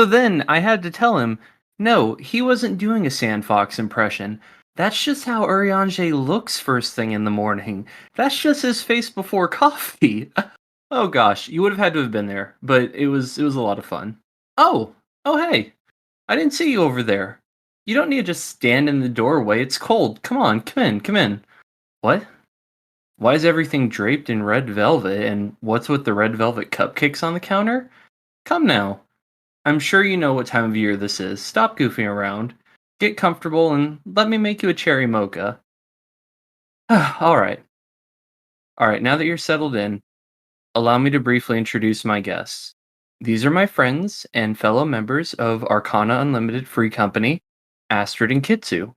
then I had to tell him, no, he wasn't doing a Sandfox impression. That's just how Urianger looks first thing in the morning. That's just his face before coffee. Oh gosh, you would have had to have been there, but it was a lot of fun. Oh, oh hey, I didn't see you over there. You don't need to just stand in the doorway. It's cold. Come on, come in, come in. What? Why is everything draped in red velvet, and what's with the red velvet cupcakes on the counter? Come now. I'm sure you know what time of year this is. Stop goofing around. Get comfortable and let me make you a cherry mocha. Alright. Alright, now that you're settled in, allow me to briefly introduce my guests. These are my friends and fellow members of Arcana Unlimited Free Company, Astrid and Kitsu.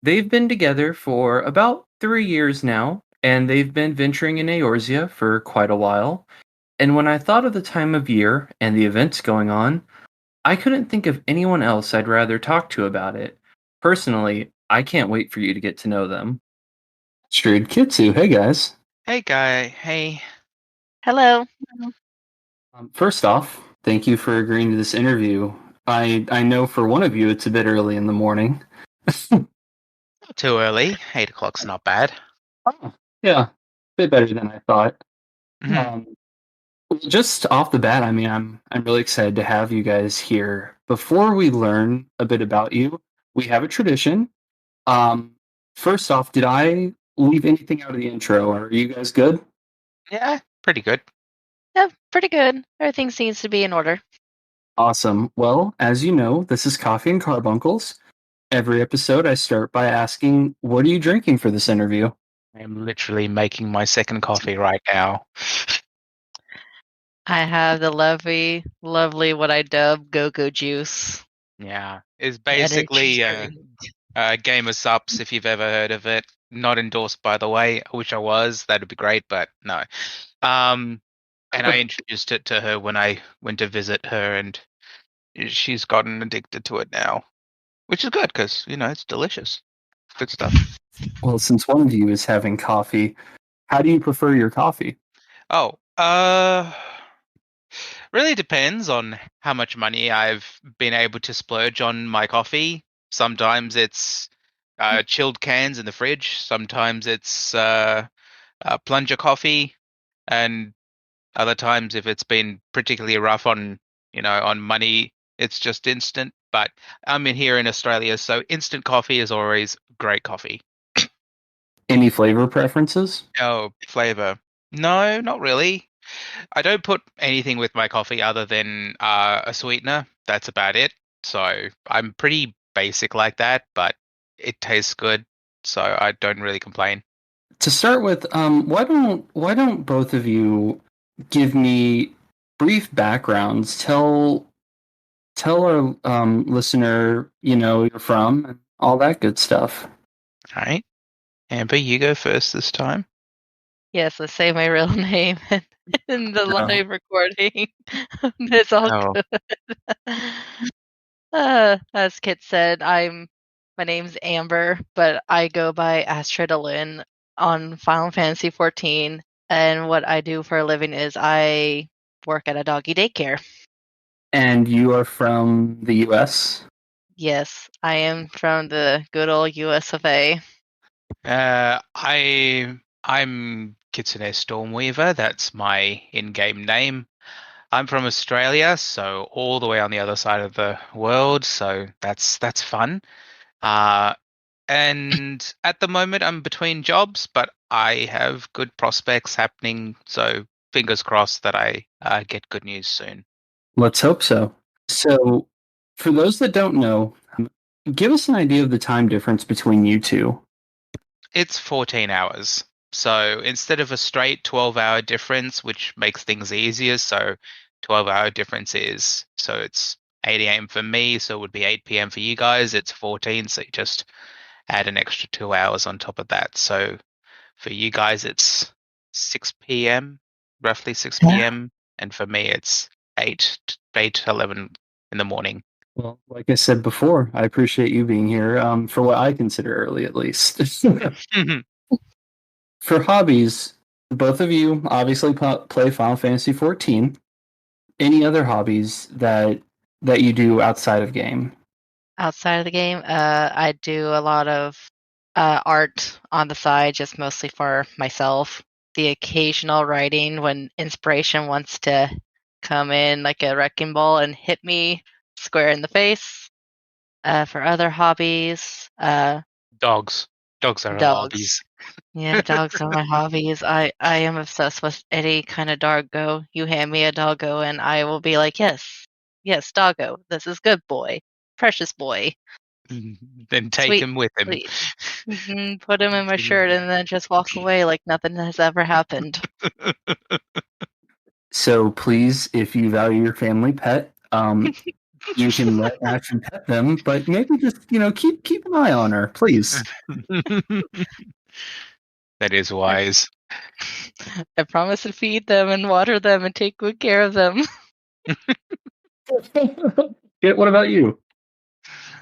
They've been together for about 3 years now, and they've been venturing in Eorzea for quite a while. And when I thought of the time of year and the events going on, I couldn't think of anyone else I'd rather talk to about it. Personally, I can't wait for you to get to know them. Astrid, Kitsu, hey guys. Hey, guy. Hey. Hello. First off, thank you for agreeing to this interview. I know for one of you it's a bit early in the morning. Not too early. 8 o'clock's not bad. Oh, yeah, a bit better than I thought. Mhm. Just off the bat, I mean, I'm really excited to have you guys here. Before we learn a bit about you, we have a tradition. Um, First off, did I leave anything out of the intro? Are you guys good? Yeah, pretty good. Yeah, pretty good. Everything seems to be in order. Awesome. Well, as you know, this is Coffee and Carbuncles. Every episode, I start by asking, "What are you drinking for this interview?" I'm literally making my second coffee right now. I have the lovely what I dub go-go juice. Yeah, it's Energy basically drink. a game of sups, if you've ever heard of it. Not endorsed, by the way. I wish I was. That'd be great, but no. And I introduced it to her when I went to visit her, and she's gotten addicted to it now, which is good because it's delicious. Good stuff. Well, since one of you is having coffee, how do you prefer your coffee? Oh, really depends on how much money I've been able to splurge on my coffee. Sometimes it's chilled cans in the fridge. Sometimes it's plunger coffee, and other times, if it's been particularly rough on on money, it's just instant. But I'm in here in Australia, so instant coffee is always great coffee. Any flavor preferences? Oh, flavor. No, not really. I don't put anything with my coffee other than a sweetener. That's about it. So I'm pretty basic like that, but it tastes good, so I don't really complain. To start with, why don't both of you give me brief backgrounds? Tell our listener, you're from and all that good stuff. All right. Amber, you go first this time. Yes, let's say my real name in the No. live recording. It's all Oh. good. As Kit said, my name's Amber, but I go by Astrid Aylin on Final Fantasy XIV, and what I do for a living is I work at a doggy daycare. And you are from the U.S.? Yes, I am from the good old US of A. I'm Kitsune Stormweaver. That's my in-game name. I'm from Australia, so all the way on the other side of the world. So that's fun. And at the moment, I'm between jobs, but I have good prospects happening. So fingers crossed that I get good news soon. Let's hope so. So, for those that don't know, give us an idea of the time difference between you two. It's 14 hours. So instead of a straight 12-hour difference, which makes things easier, so 12-hour difference is, so it's 8 a.m. for me, so it would be 8 p.m. for you guys. It's 14, so you just add an extra 2 hours on top of that. So for you guys, it's 6 p.m., roughly 6 p.m., and for me, it's 11 in the morning. Well, like I said before, I appreciate you being here, for what I consider early at least. For hobbies, both of you obviously play Final Fantasy XIV. Any other hobbies that that you do outside of game? Outside of the game, I do a lot of art on the side, just mostly for myself. The occasional writing when inspiration wants to come in like a wrecking ball and hit me square in the face. For other hobbies, Dogs. Dogs are our dogs. hobbies. Yeah, dogs are my hobbies. I am obsessed with any kind of doggo. You hand me a doggo, and I will be like, yes, yes, doggo. This is good boy, precious boy, Then take sweet, him with him. sweet. Put him in my shirt, and then just walk away like nothing has ever happened. So please, if you value your family pet, you can let Astrid pet them, but maybe just keep an eye on her, please. That is wise. I promise to feed them and water them and take good care of them. Yeah, what about you?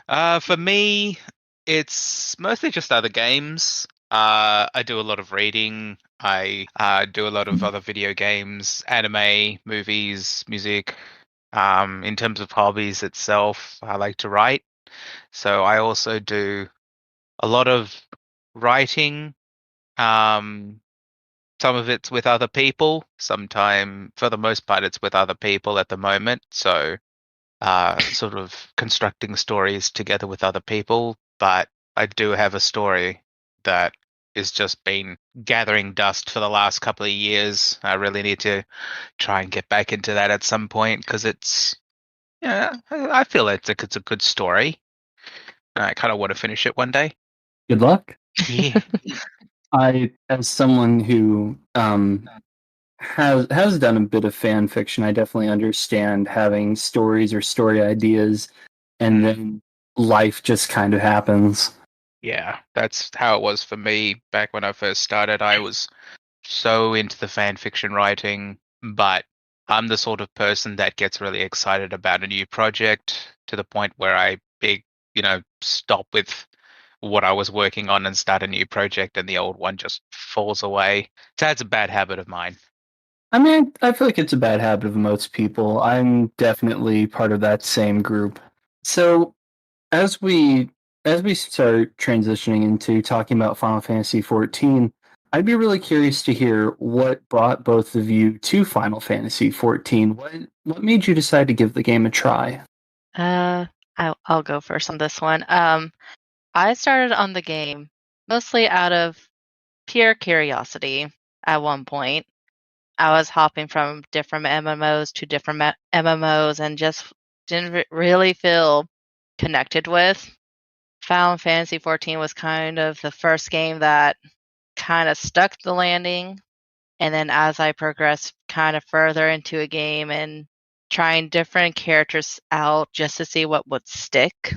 For me, it's mostly just other games. I do a lot of reading. I do a lot of other video games, anime, movies, music. In terms of hobbies itself, I like to write. So I also do a lot of writing. Some of it's with other people. Sometime, for the most part, it's with other people at the moment. So sort of constructing stories together with other people. But I do have a story that has just been gathering dust for the last couple of years. I really need to try and get back into that at some point because it's, yeah, I feel it's a good story. I kind of want to finish it one day. Good luck. Yeah. I, as someone who has done a bit of fan fiction, I definitely understand having stories or story ideas, and then life just kind of happens. Yeah, that's how it was for me back when I first started. I was so into the fan fiction writing, but I'm the sort of person that gets really excited about a new project to the point where I stop with what I was working on and start a new project and the old one just falls away. So that's a bad habit of mine. I mean, I feel like it's a bad habit of most people. I'm definitely part of that same group. So, as we start transitioning into talking about Final Fantasy XIV, I'd be really curious to hear what brought both of you to Final Fantasy XIV. What made you decide to give the game a try? I'll go first on this one. I started on the game mostly out of pure curiosity at one point. I was hopping from different MMOs to different MMOs and just didn't really feel connected with. Final Fantasy XIV was kind of the first game that kind of stuck the landing. And then as I progressed kind of further into a game and trying different characters out just to see what would stick,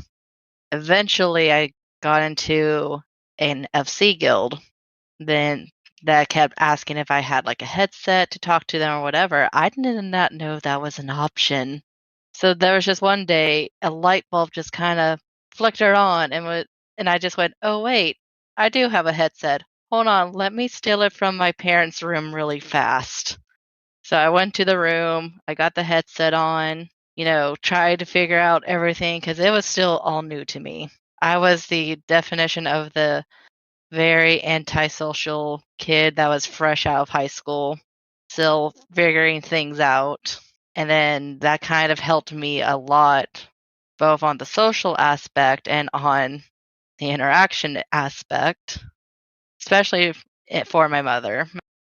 eventually I got into an FC guild. Then that kept asking if I had like a headset to talk to them or whatever. I did not know that was an option. So there was just one day a light bulb just kind of flickered on and I just went, "Oh wait, I do have a headset. Hold on, let me steal it from my parents' room really fast." So I went to the room, I got the headset on, tried to figure out everything because it was still all new to me. I was the definition of the very antisocial kid that was fresh out of high school, still figuring things out. And then that kind of helped me a lot, both on the social aspect and on the interaction aspect, especially for my mother.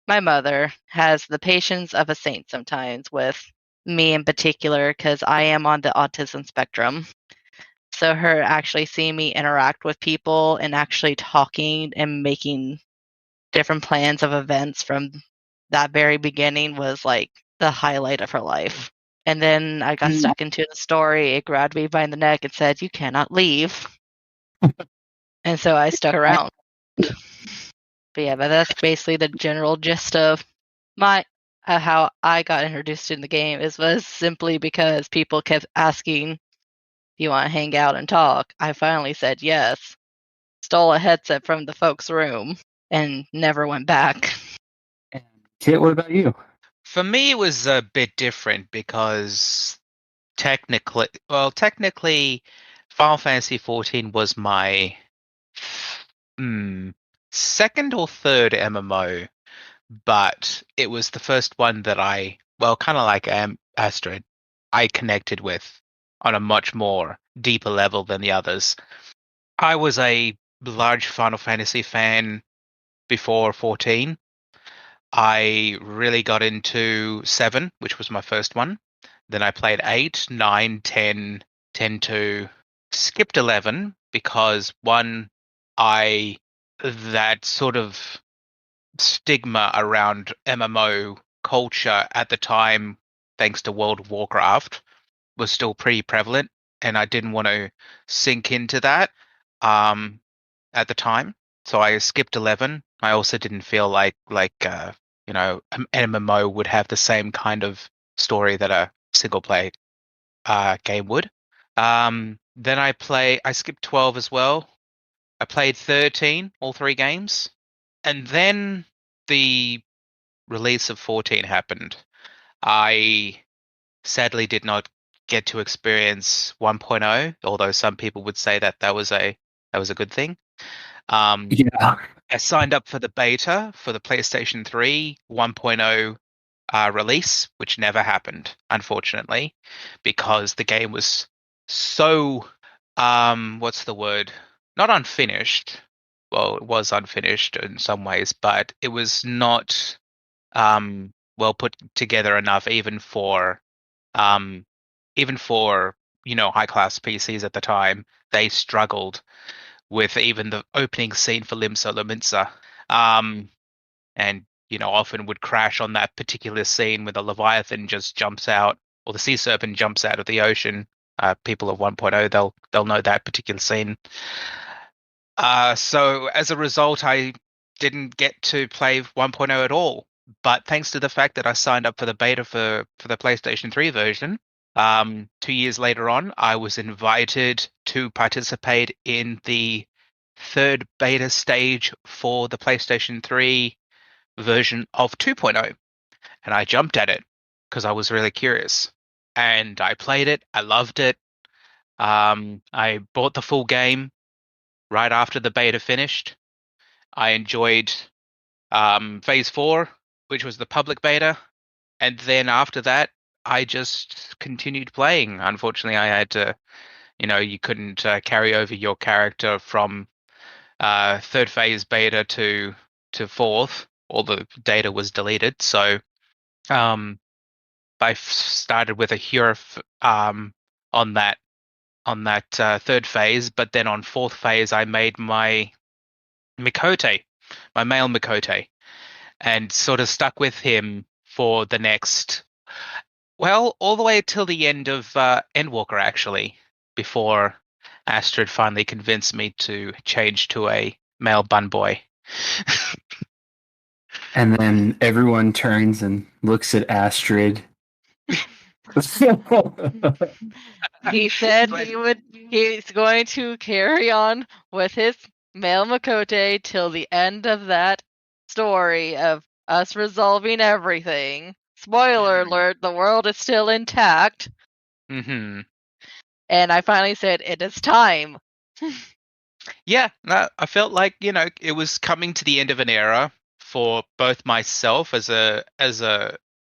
My mother has the patience of a saint sometimes with me in particular because I am on the autism spectrum. So her actually seeing me interact with people and actually talking and making different plans of events from that very beginning was like the highlight of her life. And then I got stuck into the story. It grabbed me by the neck and said, "You cannot leave." And so I stuck around. But yeah, but that's basically the general gist of my how I got introduced in the game. Was simply because people kept asking, "Do you want to hang out and talk?" I finally said yes. Stole a headset from the folks' room and never went back. And Kit, what about you? For me, it was a bit different because technically, Final Fantasy XIV was my second or third MMO, but it was the first one that kind of like Astrid, I connected with on a much more deeper level than the others. I was a large Final Fantasy fan before 14. I really got into 7, which was my first one. Then I played 8, 9, 10, 10-2, skipped 11 because one, that sort of stigma around MMO culture at the time, thanks to World of Warcraft, was still pretty prevalent, and I didn't want to sink into that at the time. So I skipped 11. I also didn't feel like an MMO would have the same kind of story that a single player game would. Then I skipped 12 as well. I played 13, all 3 games. And then the release of 14 happened. I sadly did not get to experience 1.0, although some people would say that was a good thing. Yeah. I signed up for the beta for the PlayStation 3 1.0 release, which never happened, unfortunately, because the game was so what's the word? Not unfinished. Well, it was unfinished in some ways, but it was not well put together enough, even for high class PCs at the time. They struggled with even the opening scene for Limsa Lominsa. And often would crash on that particular scene where the Leviathan just jumps out, or the sea serpent jumps out of the ocean. People of 1.0, they'll know that particular scene. So as a result, I didn't get to play 1.0 at all. But thanks to the fact that I signed up for the beta for the PlayStation 3 version, 2 years later on, I was invited to participate in the third beta stage for the PlayStation 3 version of 2.0. And I jumped at it because I was really curious. And I played it. I loved it. I bought the full game right after the beta finished. I enjoyed Phase 4, which was the public beta. And then after that, I just continued playing. Unfortunately, I had to, you couldn't carry over your character from third phase beta to fourth. All the data was deleted. So I started with a hero on that third phase, but then on fourth phase, I made my Mikote, my male Mikote, and sort of stuck with him for the next, all the way till the end of Endwalker, actually, before Astrid finally convinced me to change to a male bun boy. And then everyone turns and looks at Astrid. He said he's going to carry on with his male Makote till the end of that story of us resolving everything. Spoiler alert, the world is still intact. Mm-hmm. And I finally said, it is time. Yeah, no, I felt like, it was coming to the end of an era for both myself as a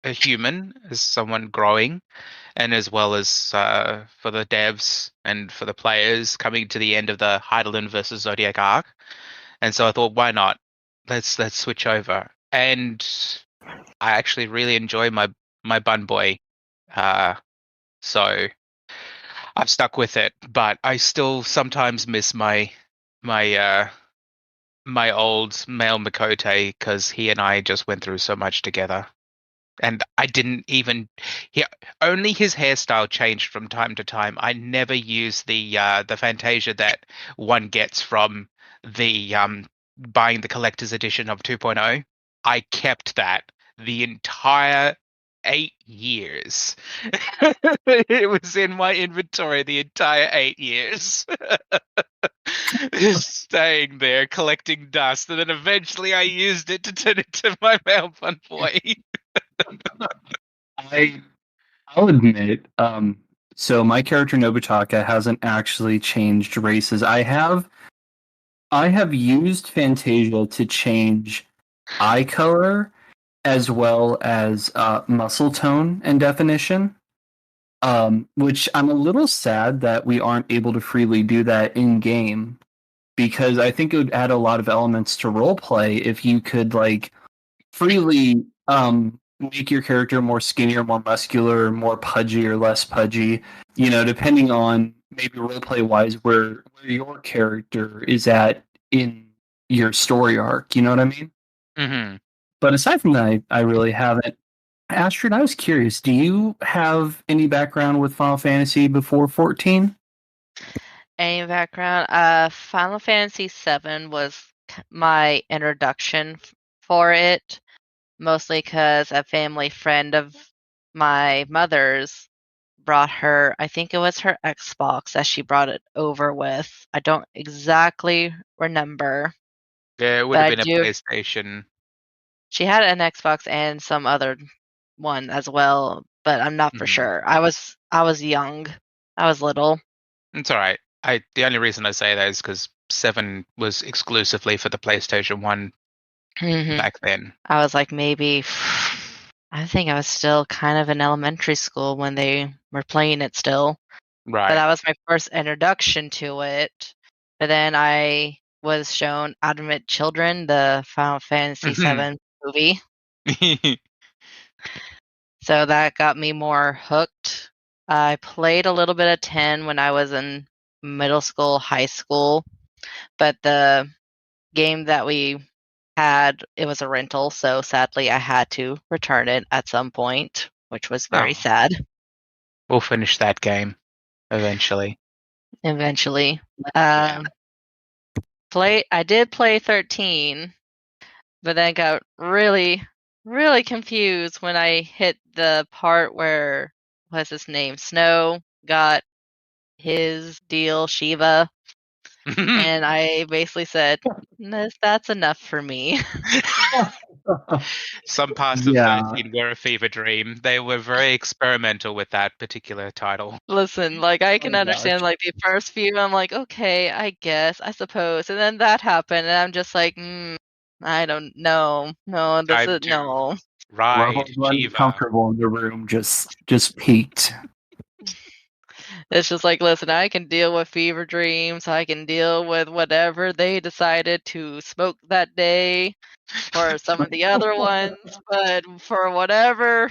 human, as someone growing, and as well as for the devs and for the players, coming to the end of the Heidelin versus Zodiac arc. And so I thought, why not? Let's switch over. And I actually really enjoy my bun boy. So I've stuck with it, but I still sometimes miss my old male Makote because he and I just went through so much together. And I didn't even only his hairstyle changed from time to time. I never used the Fantasia that one gets from the buying the collector's edition of 2.0. I kept that the entire 8 years. It was in my inventory the entire 8 years. Just staying there collecting dust, and then eventually I used it to turn it to my male fun boy. I'll admit, So my character Nobutaka hasn't actually changed races. I have used Fantasia to change eye color as well as muscle tone and definition. Which I'm a little sad that we aren't able to freely do that in game, because I think it would add a lot of elements to roleplay if you could like freely make your character more skinny or more muscular, or more pudgy or less pudgy, depending on maybe roleplay wise where your character is at in your story arc. You know what I mean? Mm-hmm. But aside from that, I really haven't. Astrid, I was curious, do you have any background with Final Fantasy before 14? Any background? Final Fantasy VII was my introduction for it, mostly because a family friend of my mother's brought her, I think it was her Xbox that she brought it over with. I don't exactly remember, Yeah, it would but have I been a do. PlayStation. She had an Xbox and some other one as well, but I'm not for Mhm. sure. I was young. I was little. It's all right. The only reason I say that is because 7 was exclusively for the PlayStation 1 hmm back then. I was like maybe I think I was still kind of in elementary school when they were playing it still. But Right. that was my first introduction to it. But then I was shown Adamant Children, the Final Fantasy VII movie. So that got me more hooked. I played a little bit of 10 when I was in middle school, high school, but the game that we had, it was a rental, so sadly I had to return it at some point, which was very Oh, sad we'll finish that game eventually. eventually. Yeah. Um, I did play 13, but then got really, really confused when I hit the part where, what's his name? Snow got his deal, Shiva, and I basically said, That's enough for me." Some parts of Yeah. 13 were a fever dream. They were very experimental with that particular title. Listen, like, I can Oh gosh. understand, like, the first few, I'm like, "Okay, I guess, I suppose," and then that happened, and I'm just like, I don't know. No, this Time is to no." ride Levels Shiva. uncomfortable in the room just peaked. It's just like, "Listen, I can deal with fever dreams, I can deal with whatever they decided to smoke that day for some of the other ones, but for Yeah. whatever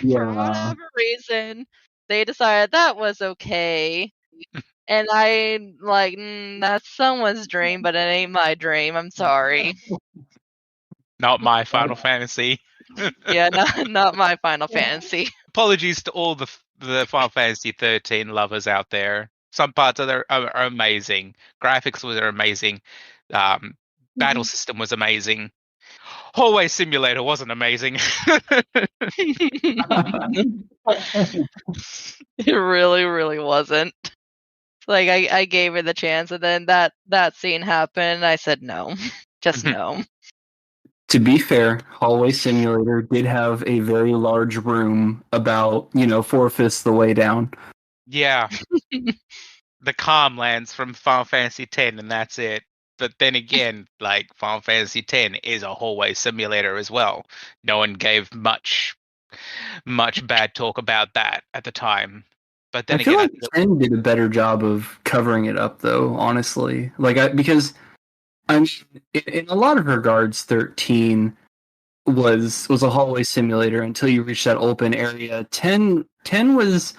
reason, they decided that was okay." And I'm like, That's someone's dream, but it ain't my dream. I'm sorry." Not my Final Fantasy. Yeah, not my Final Fantasy. Apologies to all the Final Fantasy 13 lovers out there. Some parts of it are amazing. Graphics were amazing. Um, Battle system was amazing. Hallway Simulator wasn't amazing. It really, really wasn't. Like I gave it the chance, and then that scene happened. I said no, just no. To be fair, Hallway Simulator did have a very large room, about 4/5 the way down. Yeah, the calm lands from Final Fantasy X, and that's it. But then again, like Final Fantasy X is a hallway simulator as well. No one gave much bad talk about that at the time. But I then feel again, I like think 10 did a better job of covering it up, though. Honestly, because I mean, in a lot of regards, 13 was a hallway simulator until you reach that open area. 10 was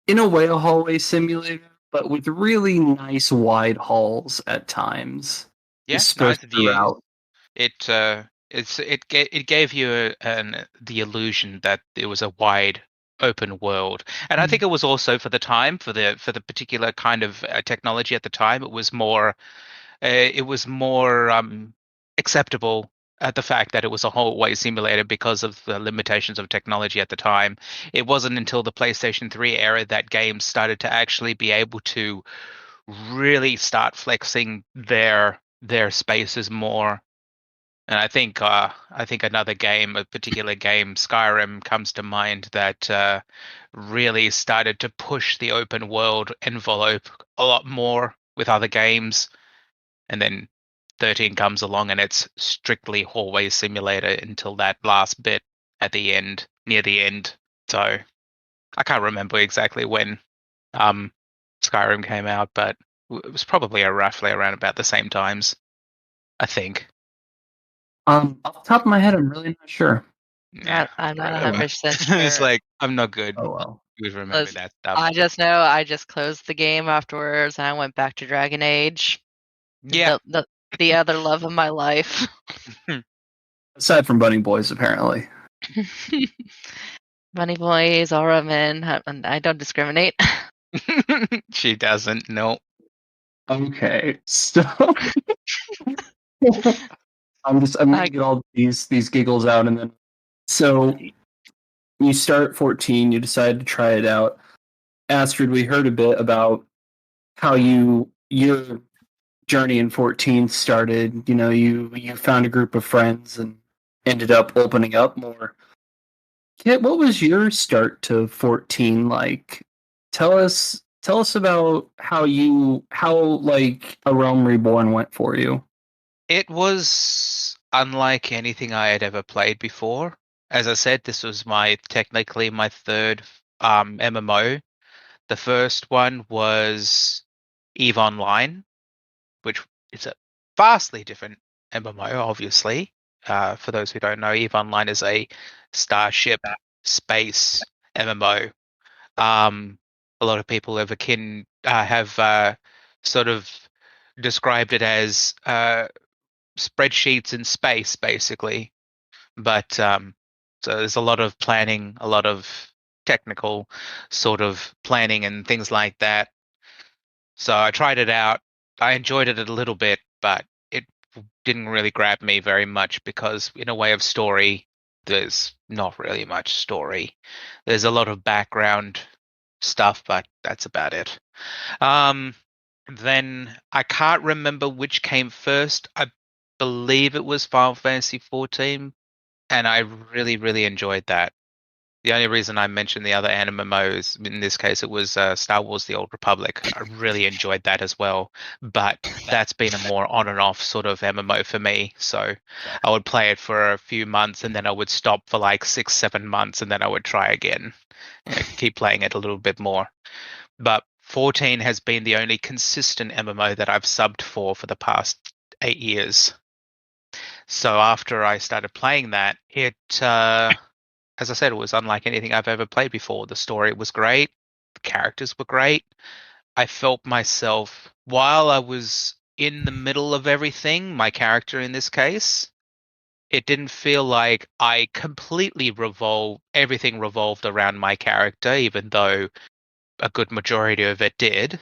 in a way a hallway simulator, but with really nice wide halls at times, yeah, nice dispersed views. throughout. It gave you the illusion that it was a wide open world, and I think it was also for the time, for the particular kind of technology at the time, it was more acceptable at the fact that it was a hallway simulator because of the limitations of technology at the time. It wasn't until the PlayStation 3 era that games started to actually be able to really start flexing their spaces more. And I think another game, a particular game, Skyrim, comes to mind that really started to push the open world envelope a lot more with other games. And then 13 comes along and it's strictly hallway simulator until that last bit at the end, near the end. So I can't remember exactly when um, Skyrim came out, but it was probably roughly around about the same times, I think. Off the top of my head, I'm really not sure. Yeah, I'm not whatever. 100% It's sure. like I'm not good Oh well. with remembering Listen, that stuff. I just know I just closed the game afterwards and I went back to Dragon Age. Yeah, The other love of my life. Aside from Bunny Boys, apparently. Bunny boys, aura men. I don't discriminate. she doesn't. No. Okay, so I'm gonna I, get all these giggles out, and then so you start 14. You decide to try it out. Astrid, we heard a bit about how your journey in 14 started. You know, you found a group of friends and ended up opening up more. Kit, what was your start to 14 like? Tell us about how like A Realm Reborn went for you. It was unlike anything I had ever played before. As I said, this was technically my third MMO. The first one was EVE Online, which is a vastly different MMO, obviously. For those who don't know, EVE Online is a Starship space MMO. A lot of people have sort of described it as spreadsheets in space, basically. But so there's a lot of planning, a lot of technical sort of planning and things like that. So I tried it out. I enjoyed it a little bit, but it didn't really grab me very much because, in a way of story, there's not really much story. There's a lot of background stuff, but that's about it. Um, then I can't remember which came first. I believe it was Final Fantasy XIV, and I really, really enjoyed that. The only reason I mentioned the other MMOs, in this case, it was Star Wars: The Old Republic. I really enjoyed that as well, but that's been a more on and off sort of MMO for me. So I would play it for a few months, and then I would stop for like 6, 7 months, and then I would try again, keep playing it a little bit more. But 14 has been the only consistent MMO that I've subbed for the past 8 years. So after I started playing that, as I said, it was unlike anything I've ever played before. The story was great, the characters were great. I felt myself, while I was in the middle of everything, my character in this case, it didn't feel like I completely everything revolved around my character, even though a good majority of it did.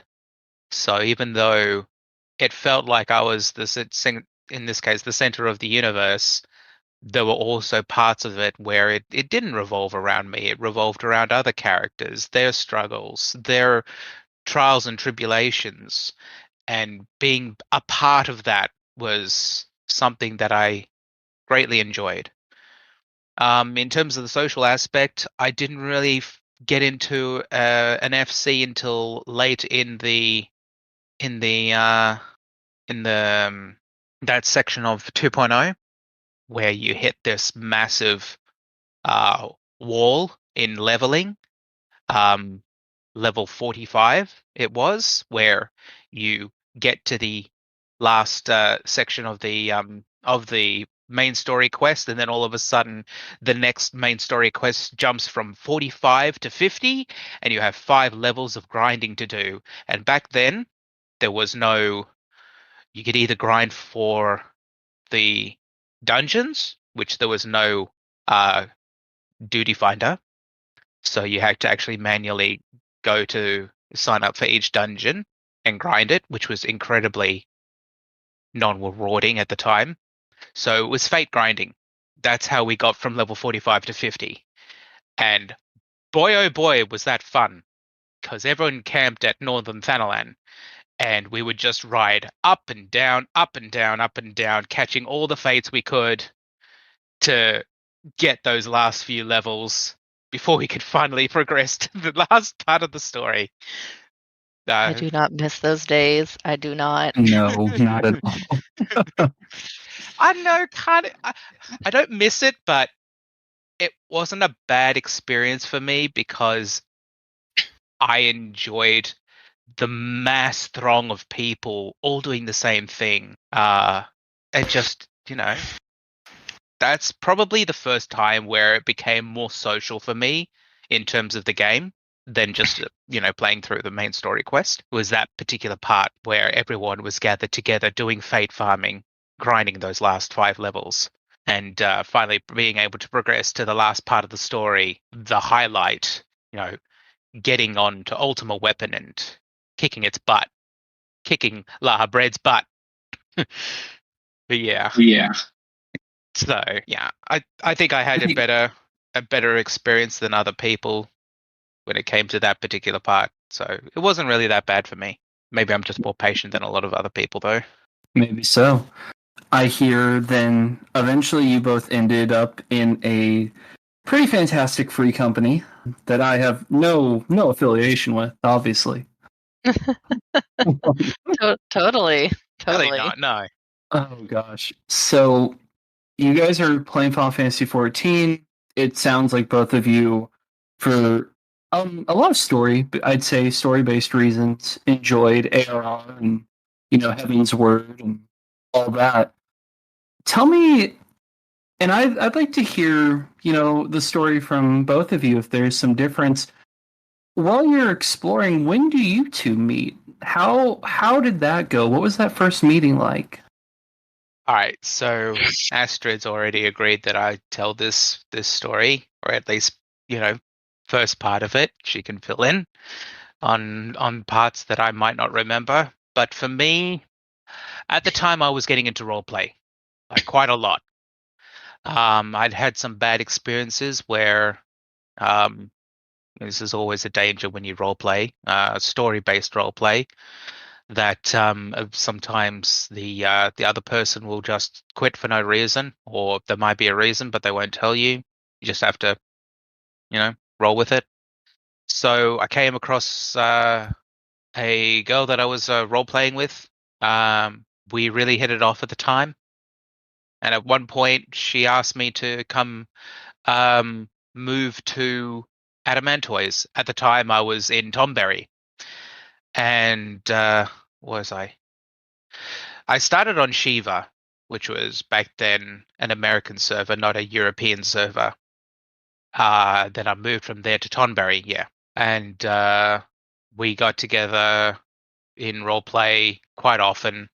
So even though it felt like I was in this case the center of the universe, there were also parts of it where it didn't revolve around me. It revolved around other characters, their struggles, their trials and tribulations. And being a part of that was something that I greatly enjoyed. In terms of the social aspect, I didn't really get into an FC until late in the in the that section of 2.0 where you hit this massive wall in leveling. Um, level 45 it was, where you get to the last section of the main story quest, and then all of a sudden the next main story quest jumps from 45 to 50, and you have 5 levels of grinding to do. And back then there was no, you could either grind for the dungeons, which there was no duty finder, so you had to actually manually go to sign up for each dungeon and grind it, which was incredibly non-rewarding at the time. So it was fate grinding. That's how we got from level 45 to 50. And boy, oh boy, was that fun, because everyone camped at Northern Thanalan. and we would just ride up and down, up and down, up and down, catching all the fates we could to get those last few levels before we could finally progress to the last part of the story. I do not miss those days. I do not. No, not at all. I know, I don't miss it, but it wasn't a bad experience for me because I enjoyed the mass throng of people all doing the same thing. It just, that's probably the first time where it became more social for me in terms of the game than just, playing through the main story quest. It was that particular part where everyone was gathered together doing fate farming, grinding those last 5 levels, and finally being able to progress to the last part of the story, the highlight, getting on to Ultima Weapon and kicking its butt, kicking Laha Bread's butt. But yeah. So yeah, I think I had a better experience than other people when it came to that particular part. So it wasn't really that bad for me. Maybe I'm just more patient than a lot of other people, though. Maybe so. I hear then eventually you both ended up in a pretty fantastic free company that I have no affiliation with, obviously. Totally. Really not, no. Oh gosh. So you guys are playing Final Fantasy XIV. It sounds like both of you, for a lot of story, I'd say story-based reasons, enjoyed ARR and Heaven's Word and all that. Tell me, and I'd like to hear the story from both of you if there's some difference. While you're exploring, when do you two meet? How did that go? What was that first meeting like? All right, so Astrid's already agreed that I tell this story, or at least first part of it. She can fill in on parts that I might not remember. But for me, at the time, I was getting into roleplay, like quite a lot. I'd had some bad experiences where this is always a danger when you roleplay, story-based roleplay, that sometimes the other person will just quit for no reason, or there might be a reason, but they won't tell you. You just have to, roll with it. So I came across a girl that I was role-playing with. We really hit it off at the time. And at one point, she asked me to come move to Adamantoise. At the time, I was in Tomberry. And was I? I started on Shiva, which was back then an American server, not a European server. Then I moved from there to Tonberry, yeah. And we got together in roleplay quite often.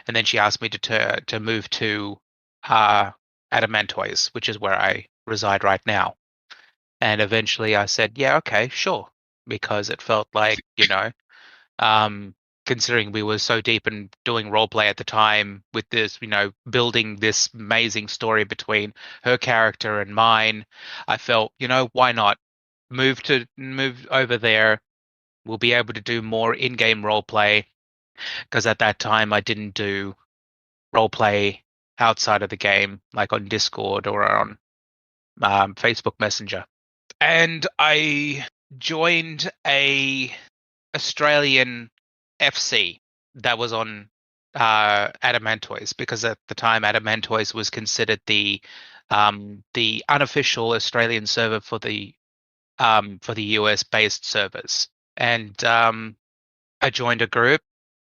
And then she asked me to move to Adamantoise, which is where I reside right now. And eventually I said, yeah, okay, sure. Because it felt like, considering we were so deep in doing roleplay at the time with this, building this amazing story between her character and mine, I felt, why not move over there? We'll be able to do more in-game roleplay, because at that time I didn't do roleplay outside of the game, like on Discord or on Facebook Messenger. And I joined a Australian FC that was on Adamantoise, because at the time Adamantoise was considered the unofficial Australian server for the US based servers. And I joined a group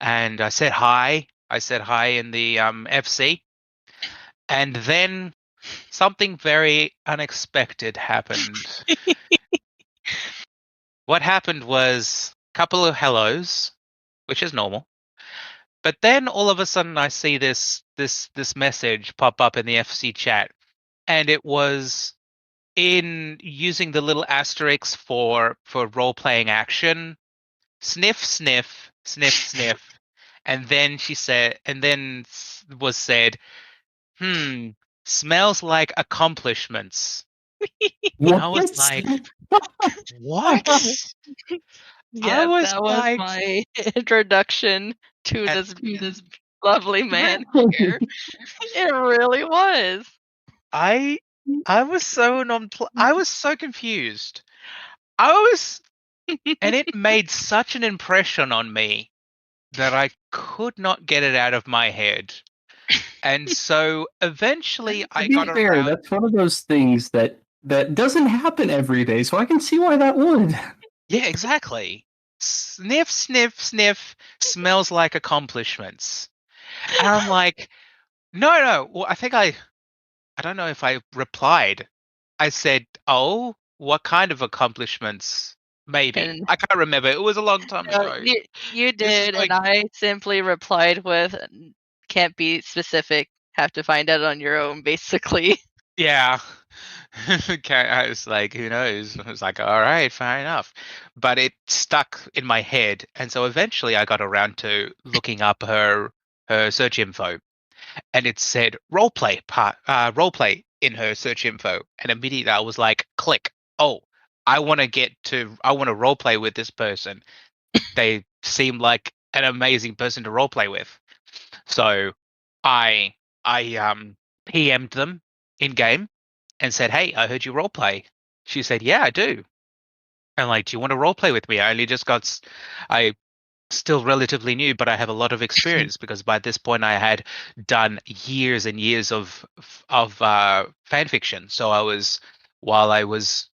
and I said hi. I said hi in the FC, and then something very unexpected happened. What happened was a couple of hellos, which is normal. But then all of a sudden I see this message pop up in the FC chat, and it was in using the little asterisks for role-playing action. Sniff, sniff, sniff, sniff. And then she said, and then was said, smells like accomplishments. What? I was like, what? Yeah, was that was like- my introduction to And- this lovely man here. It really was. I was so I was so confused. I was, and it made such an impression on me that I could not get it out of my head. And so eventually I To be got fair, around. that's one of those things that doesn't happen every day, so I can see why that would. Yeah, exactly. Sniff, sniff, sniff, smells like accomplishments. And I'm like, no. Well, I don't know if I replied. I said, oh, what kind of accomplishments? Maybe. And I can't remember. It was a long time no, ago. you This is did, like- and I simply replied with, "Can't be specific. Have to find out on your own." Basically. Yeah. Okay, I was like, who knows? I was like, all right, fair enough. But it stuck in my head. And so eventually I got around to looking up her search info. And it said roleplay in her search info. And immediately I was like, click. Oh, I want to roleplay with this person. They seem like an amazing person to roleplay with. So I PM'd them in game and said, "Hey, I heard you roleplay." She said, "Yeah, I do." And like, "Do you want to roleplay with me? I still relatively new, but I have a lot of experience because by this point I had done years and years of fan fiction. So while I was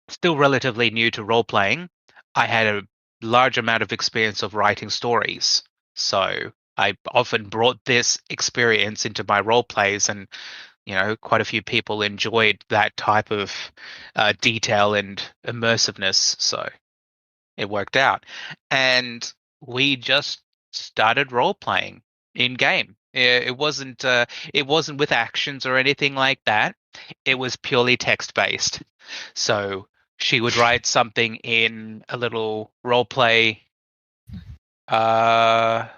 still relatively new to role playing, I had a large amount of experience of writing stories. So I often brought this experience into my role plays, and quite a few people enjoyed that type of detail and immersiveness. So it worked out, and we just started role playing in game. It wasn't with actions or anything like that. It was purely text based. So she would write something in a little role play. Now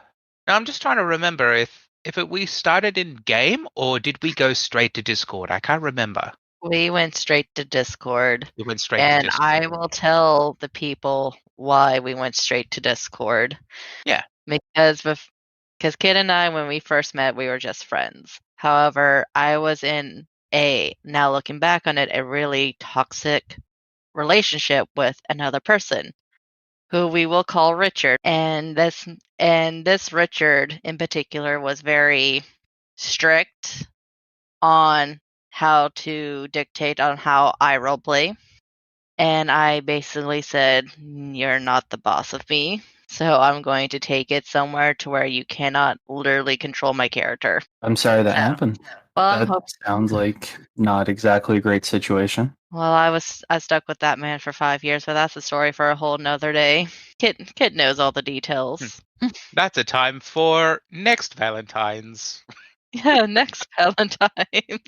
I'm just trying to remember if we started in game or did we go straight to Discord? I can't remember. We went straight to Discord. We went straight to And Discord. I will tell the people why we went straight to Discord. Yeah. Because Kid and I, when we first met, we were just friends. However, I was in now looking back on it, a really toxic relationship with another person who we will call Richard. And this Richard in particular was very strict on how to dictate on how I roleplay. And I basically said, "You're not the boss of me, so I'm going to take it somewhere to where you cannot literally control my character." I'm sorry that happened. Well, That sounds like not exactly a great situation. I stuck with that man for 5 years, but that's a story for a whole nother day. Kid knows all the details. That's a time for next Valentine's. Yeah, next Valentine's.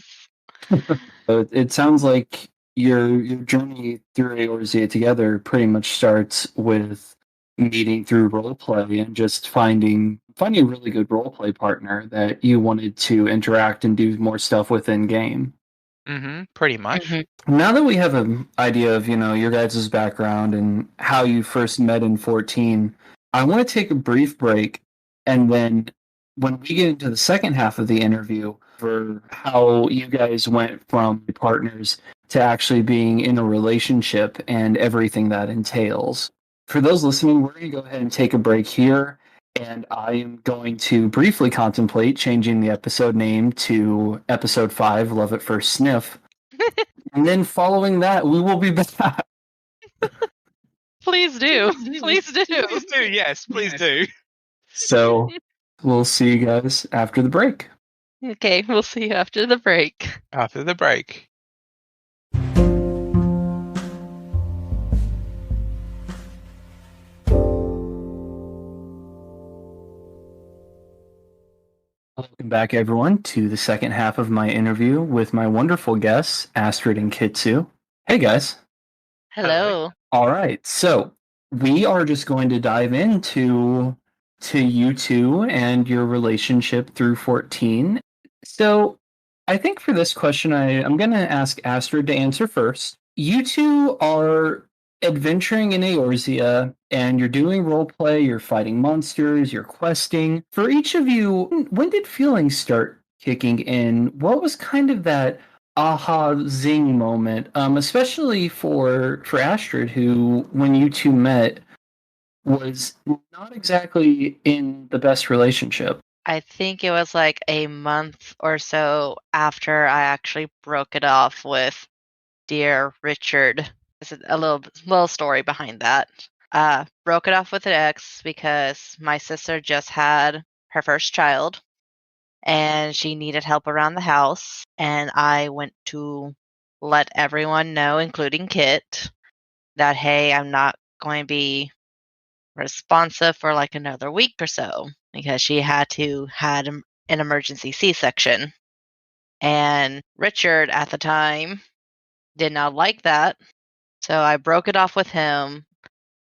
So it sounds like your journey through Eorzea together pretty much starts with meeting through roleplay and just finding a really good roleplay partner that you wanted to interact and do more stuff with in game. Pretty much. Mm-hmm. Now that we have an idea of your guys' background and how you first met in 14, I want to take a brief break, and then when we get into the second half of the interview for how you guys went from partners to actually being in a relationship and everything that entails. For those listening, we're going to go ahead and take a break here, and I am going to briefly contemplate changing the episode name to Episode 5, Love at First Sniff. And then following that, we will be back. Please do. Please do. Please do, yes, please do. So we'll see you guys after the break. Okay, we'll see you after the break. After the break. Welcome back, everyone, to the second half of my interview with my wonderful guests, Astrid and Kitsu. Hey, guys. Hello. All right, so we are just going to dive into you two and your relationship through 14. So I think for this question, I'm going to ask Astrid to answer first. You two are adventuring in Eorzea, and you're doing role play, you're fighting monsters, you're questing. For each of you, when did feelings start kicking in? What was kind of that aha zing moment? Especially for Astrid, who, when you two met, was not exactly in the best relationship. I think it was like a month or so after I actually broke it off with dear Richard. There's a little story behind that. Broke it off with an ex because my sister just had her first child and she needed help around the house. And I went to let everyone know, including Kit, that hey, I'm not going to be responsive for like another week or so because she had an emergency C-section. And Richard at the time did not like that. So I broke it off with him,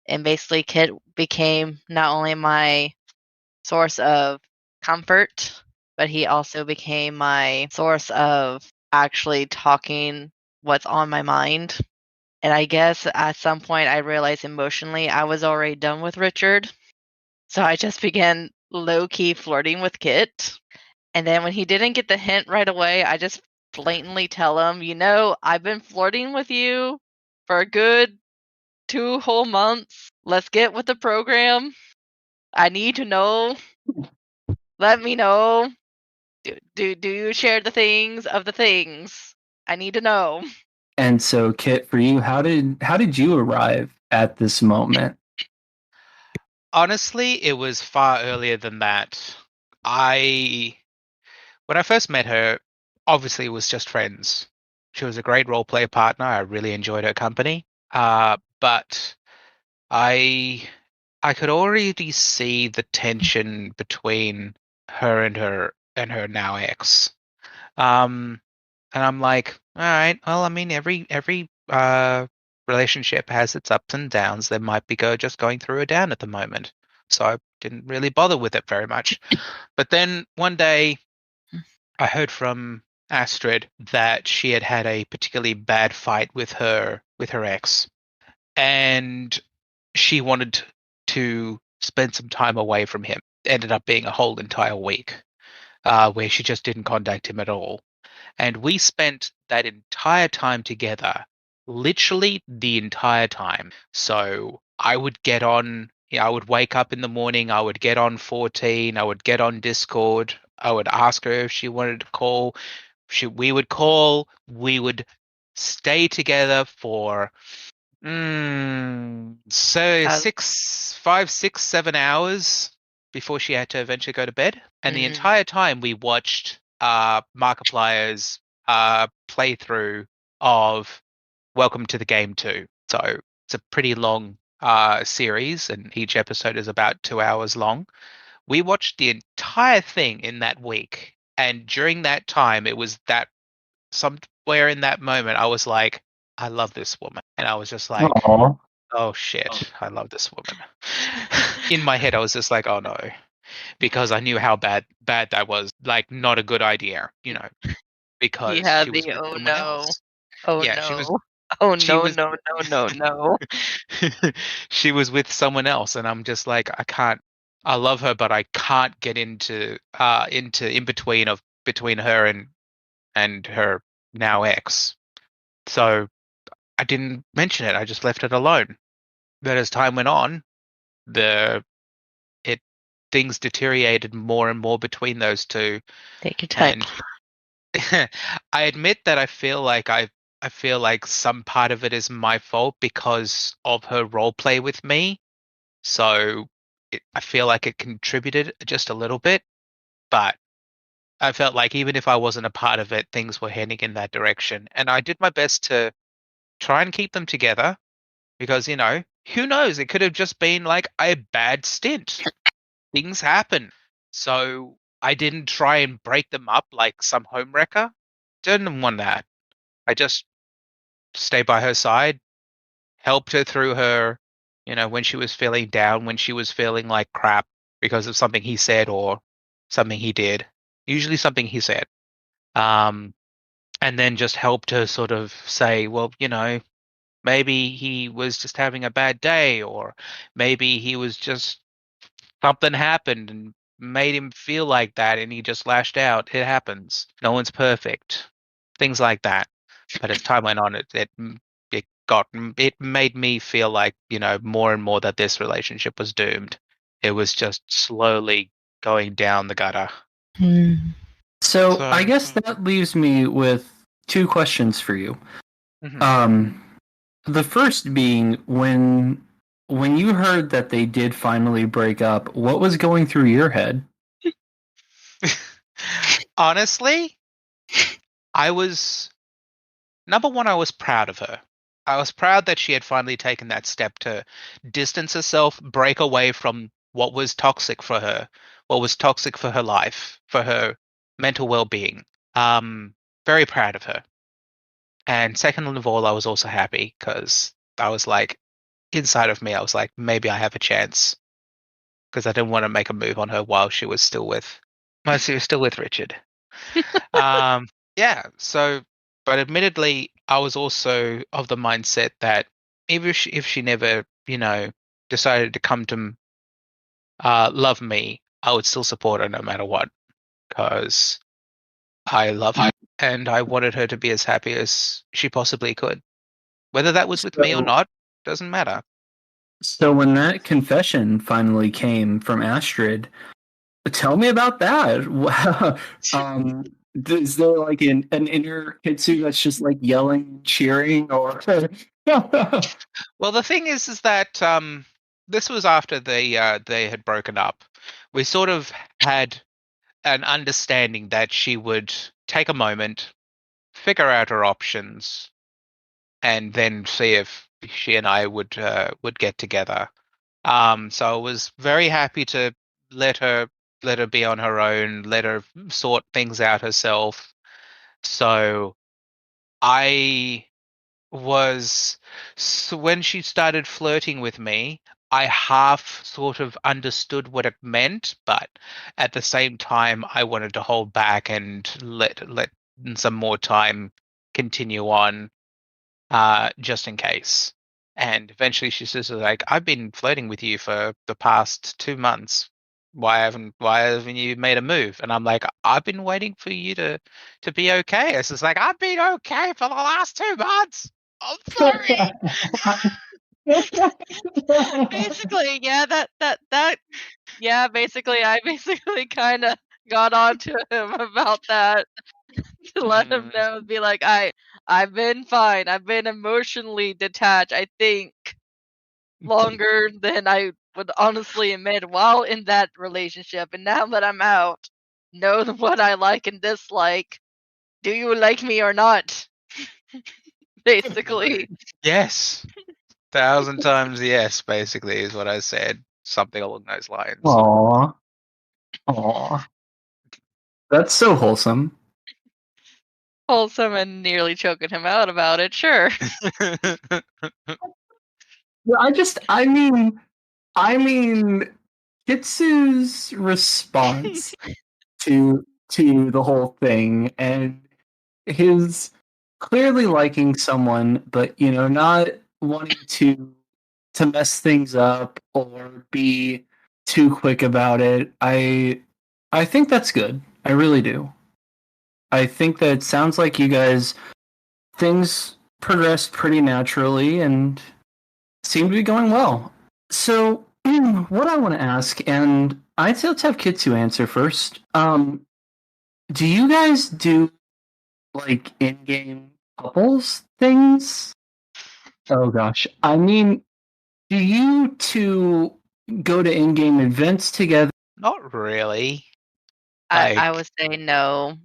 and basically Kit became not only my source of comfort, but he also became my source of actually talking what's on my mind. And I guess at some point I realized emotionally I was already done with Richard. So I just began low key flirting with Kit. And then when he didn't get the hint right away, I just blatantly tell him, I've been flirting with you for a good 2 whole months. Let's get with the program. I need to know. Let me know. Do you share the things of the things? I need to know. And so, Kit, for you, how did you arrive at this moment? Honestly, it was far earlier than that. When I first met her, obviously it was just friends. She was a great role play partner. I really enjoyed her company. But I could already see the tension between her and her now ex. Um, and I'm like, all right, well, I mean, every relationship has its ups and downs. There might be just going through a down at the moment. So I didn't really bother with it very much. But then one day I heard from Astrid that she had had a particularly bad fight with her ex, and she wanted to spend some time away from him. Ended up being a whole entire week where she just didn't contact him at all. And we spent that entire time together, literally the entire time. So I would get on, I would wake up in the morning, I would get on 14, I would get on Discord, I would ask her if she wanted to call. We would call, we would stay together for so Uh, 5, 6, 7 hours before she had to eventually go to bed. And the mm, entire time we watched Markiplier's playthrough of Welcome to the Game 2. So it's a pretty long series, and each episode is about 2 hours long. We watched the entire thing in that week. And during that time, it was that somewhere in that moment, I was like, I love this woman. And I was just like, Aw. oh shit, I love this woman. In my head, I was just like, oh no, because I knew how bad that was. Like, not a good idea, you because had she was the with oh someone no. else. Oh Yeah, no. Oh she no, was, no, no, no, no. she was with someone else, and I'm just like, I can't. I love her, but I can't get into in between of between her and her now ex. So I didn't mention it. I just left it alone. But as time went on, the it things deteriorated more and more between those two. Take your time. And I admit that I feel like some part of it is my fault because of her role play with me. So I feel like it contributed just a little bit, but I felt like even if I wasn't a part of it, things were heading in that direction. And I did my best to try and keep them together because, who knows? It could have just been like a bad stint. Things happen. So I didn't try and break them up like some homewrecker. Didn't want that. I just stayed by her side, helped her through when she was feeling down, when she was feeling like crap because of something he said or something he did. Usually something he said. Um, and then just helped her sort of say, well, Maybe he was just having a bad day, or maybe he was just something happened and made him feel like that and he just lashed out. It happens. No one's perfect. Things like that. But as time went on, it made me feel like, more and more that this relationship was doomed. It was just slowly going down the gutter. So I So, guess that leaves me with two questions for you. mhm. The first being when you heard that they did finally break up, what was going through your head? Honestly, I was number one, I was proud of her. I was proud that she had finally taken that step to distance herself, break away from what was toxic for her, what was toxic for her life, for her mental well-being. Very proud of her. And second of all, I was also happy because I was like, inside of me, I was like, maybe I have a chance because I didn't want to make a move on her while she was still with, Richard. Um, yeah. So, but admittedly, I was also of the mindset that if she never, decided to come to love me, I would still support her no matter what, because I love her and I wanted her to be as happy as she possibly could. Whether that was with me or So, not doesn't matter. so when that confession finally came from Astrid, tell me about that. Is there like an inner Kitsu that's just like yelling, cheering, or? Well, the thing is that this was after they had broken up. We sort of had an understanding that she would take a moment, figure out her options, and then see if she and I would get together. So I was very happy to let her let her be on her own, let her sort things out herself. So I was when she started flirting with me, I half sort of understood what it meant, but at the same time, I wanted to hold back and let some more time continue on, just in case. And eventually, she says, like, "I've been flirting with you for the past 2 months. Why haven't you made a move?" And I'm like, "I've been waiting for you to be okay." It's just like, "I've been okay for the last 2 months. I'm sorry." Basically, yeah, yeah, basically, I basically kind of got on to him about that to let him Mhm. know, be like, I've been fine. I've been emotionally detached, I think, longer than I would honestly admit while in that relationship. And now that I'm out, know what I like and dislike. Do you like me or not? Basically. Yes, 1,000 times yes. Basically, is what I said. Something along those lines. Aw, aw, that's so wholesome. Wholesome and nearly choking him out about it, sure. Yeah, I mean, Kitsu's response to the whole thing and his clearly liking someone, but not wanting to mess things up or be too quick about it. I think that's good. I really do. I think that it sounds like you guys things progressed pretty naturally and seem to be going well. So, what I want to ask, and I'd say let's have Kitsu answer first. Do you guys do like in-game couples things? Oh gosh, I mean, do you two go to in-game events together? Not really. I Like, would say no.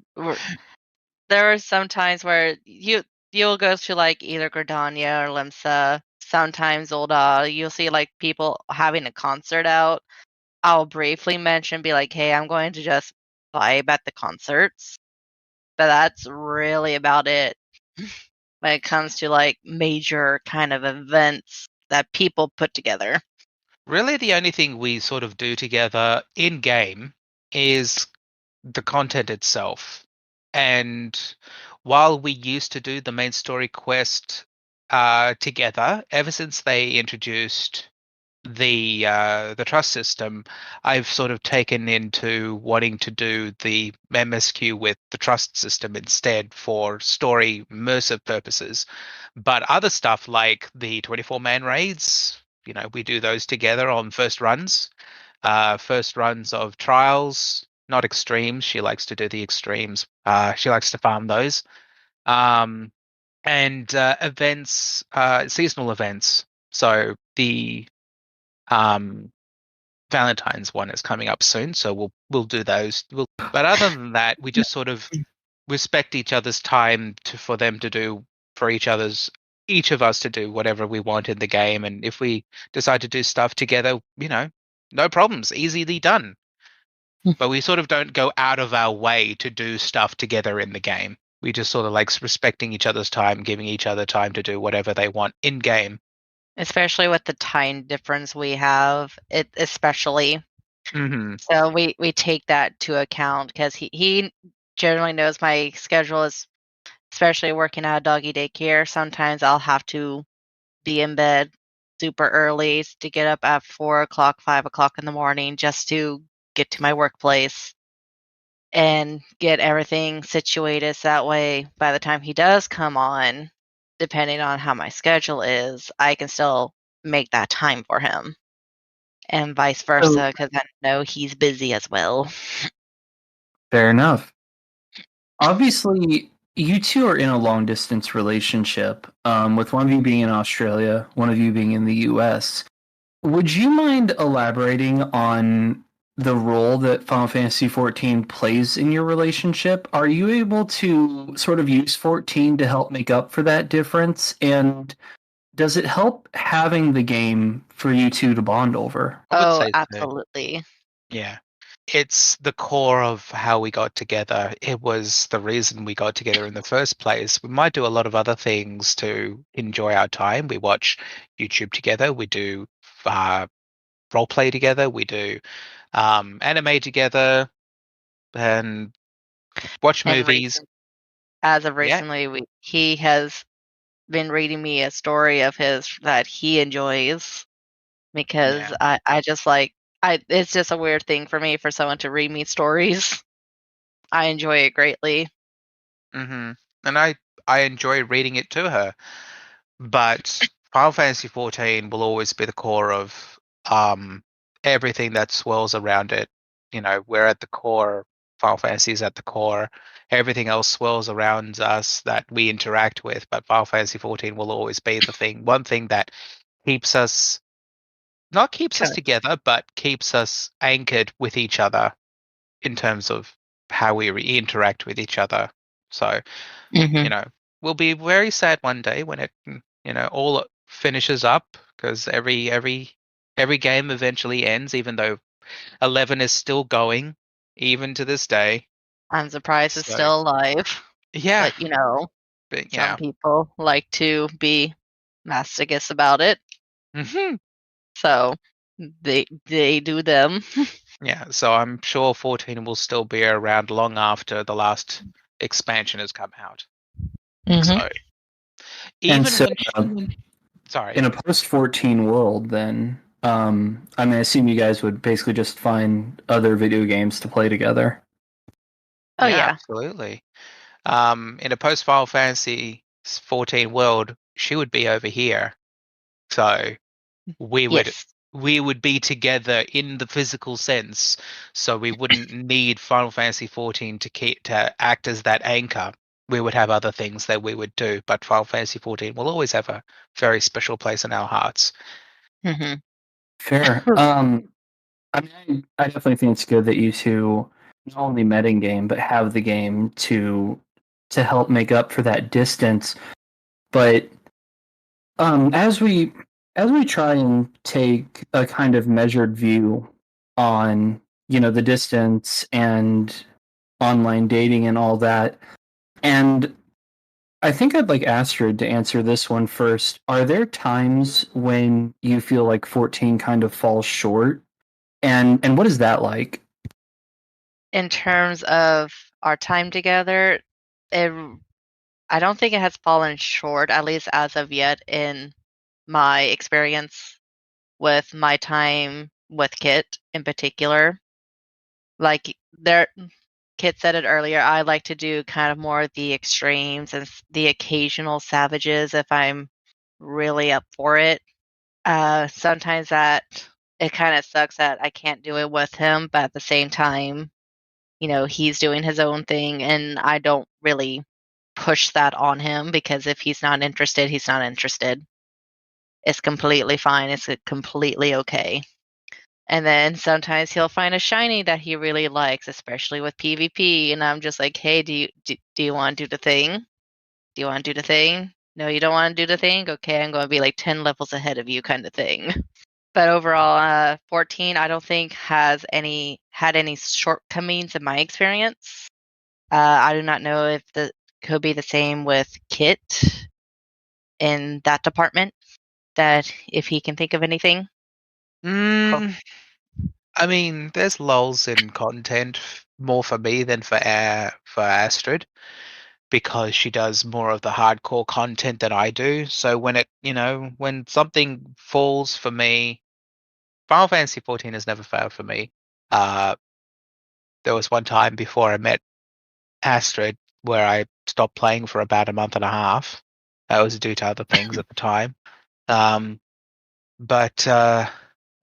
There are some times where you'll go to like either Gridania or Limsa. Sometimes you'll see like people having a concert out. I'll briefly mention, be like, hey, I'm going to just vibe at the concerts. But that's really about it when it comes to like major kind of events that people put together. really, the only thing we sort of do together in game is the content itself. And while we used to do the main story quest together ever since they introduced the trust system. I've sort of taken into wanting to do the MSQ with the trust system instead for story immersive purposes. But other stuff like the 24-man raids, we do those together on first runs. First runs of trials, not extremes. She likes to do the extremes. She likes to farm those. Um, and events, seasonal events. So the um, Valentine's one is coming up soon, so we'll do those. But other than that, we just sort of respect each other's time for them to do for each of us to do whatever we want in the game, and if we decide to do stuff together, no problems, easily done. But we sort of don't go out of our way to do stuff together in the game. We just sort of like respecting each other's time, giving each other time to do whatever they want in game. Especially with the time difference we have, especially. Mm-hmm. So we take that to account because he generally knows my schedule is, especially working at a doggy daycare. Sometimes I'll have to be in bed super early to get up at 4 o'clock, 5 o'clock in the morning just to get to my workplace and get everything situated. So that way, by the time he does come on, depending on how my schedule is, I can still make that time for him. And vice versa, because I know he's busy as well. Fair enough. Obviously, you two are in a long distance relationship, with one of you being in Australia, one of you being in the US. Would you mind elaborating on the role that Final Fantasy XIV plays in your relationship? Are you able to sort of use 14 to help make up for that difference? And does it help having the game for you two to bond over? I would Oh, say so. absolutely. Yeah. It's the core of how we got together. It was the reason we got together in the first place. We might do a lot of other things to enjoy our time. We watch YouTube together. We do role play together. We do anime together and watch And movies. as of Yeah. recently, he has been reading me a story of his that he enjoys because Yeah. I just like it's just a weird thing for me for someone to read me stories. I enjoy it greatly. Mm-hmm. And I enjoy reading it to her. But Final Fantasy XIV will always be the core of everything that swirls around it. We're at the core. Final Fantasy is at the core. Everything else swirls around us that we interact with, but Final Fantasy XIV will always be the thing. One thing that keeps us not keeps us Okay. together, but keeps us anchored with each other in terms of how we interact with each other. So Mm-hmm. we'll be very sad one day when it all finishes up, because every game eventually ends, even though 11 is still going even to this day. I'm surprised it's So still alive, yeah, but but some yeah. people like to be masochists about it, Hmm. so they do them. Yeah, so I'm sure 14 will still be around long after the last expansion has come out. Mm-hmm. So And even so, when sorry. in a post 14 world, then, I mean, I assume you guys would basically just find other video games to play together. Oh Yeah, yeah. absolutely. In a post Final Fantasy 14 world, she would be over here. So we would Yes. we would be together in the physical sense. So we wouldn't need Final Fantasy 14 to act as that anchor. We would have other things that we would do, but Final Fantasy 14 will always have a very special place in our hearts. Mm-hmm. Fair. I mean, I definitely think it's good that you two not only met in game, but have the game to help make up for that distance. But as we try and take a kind of measured view on the distance and online dating and all that, and I think I'd like Astrid to answer this one first. Are there times when you feel like 14 kind of falls short? And what is that like? In terms of our time together, it I don't think it has fallen short, at least as of yet, in my experience with my time with Kit in particular. Like there, Kit said it earlier. I like to do kind of more of the extremes and the occasional savages if I'm really up for it. Sometimes that it kind of sucks that I can't do it with him, but at the same time, he's doing his own thing, and I don't really push that on him because if he's not interested, he's not interested. It's completely fine. It's completely okay. And then sometimes he'll find a shiny that he really likes, especially with PvP. And I'm just like, hey, do you want to do the thing? Do you want to do the thing? No, you don't want to do the thing? Okay, I'm going to be like 10 levels ahead of you kind of thing. But overall, 14, I don't think had any shortcomings in my experience. I do not know if the could be the same with Kit in that department, that if he can think of anything. I mean, there's lulls in content more for me than for Astrid, because she does more of the hardcore content than I do. So when something falls for me, Final Fantasy XIV has never failed for me. There was one time before I met Astrid where I stopped playing for about a month and a half. I was due to other things at the time. But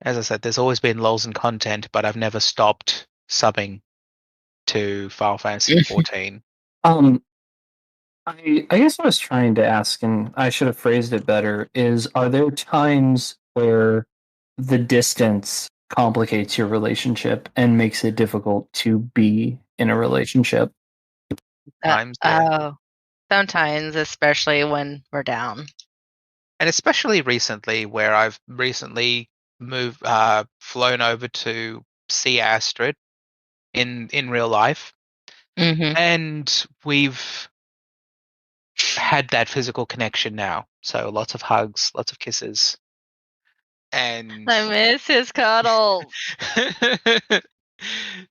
as I said, there's always been lulls in content, but I've never stopped subbing to Final Fantasy XIV. I guess what I was trying to ask, and I should have phrased it better, is are there times where the distance complicates your relationship and makes it difficult to be in a relationship? Times, yeah. Oh, sometimes, especially when we're down. And especially recently, where I've recently flown over to see Astrid in real life, and we've had that physical connection now. So lots of hugs, lots of kisses, and I miss his cuddles.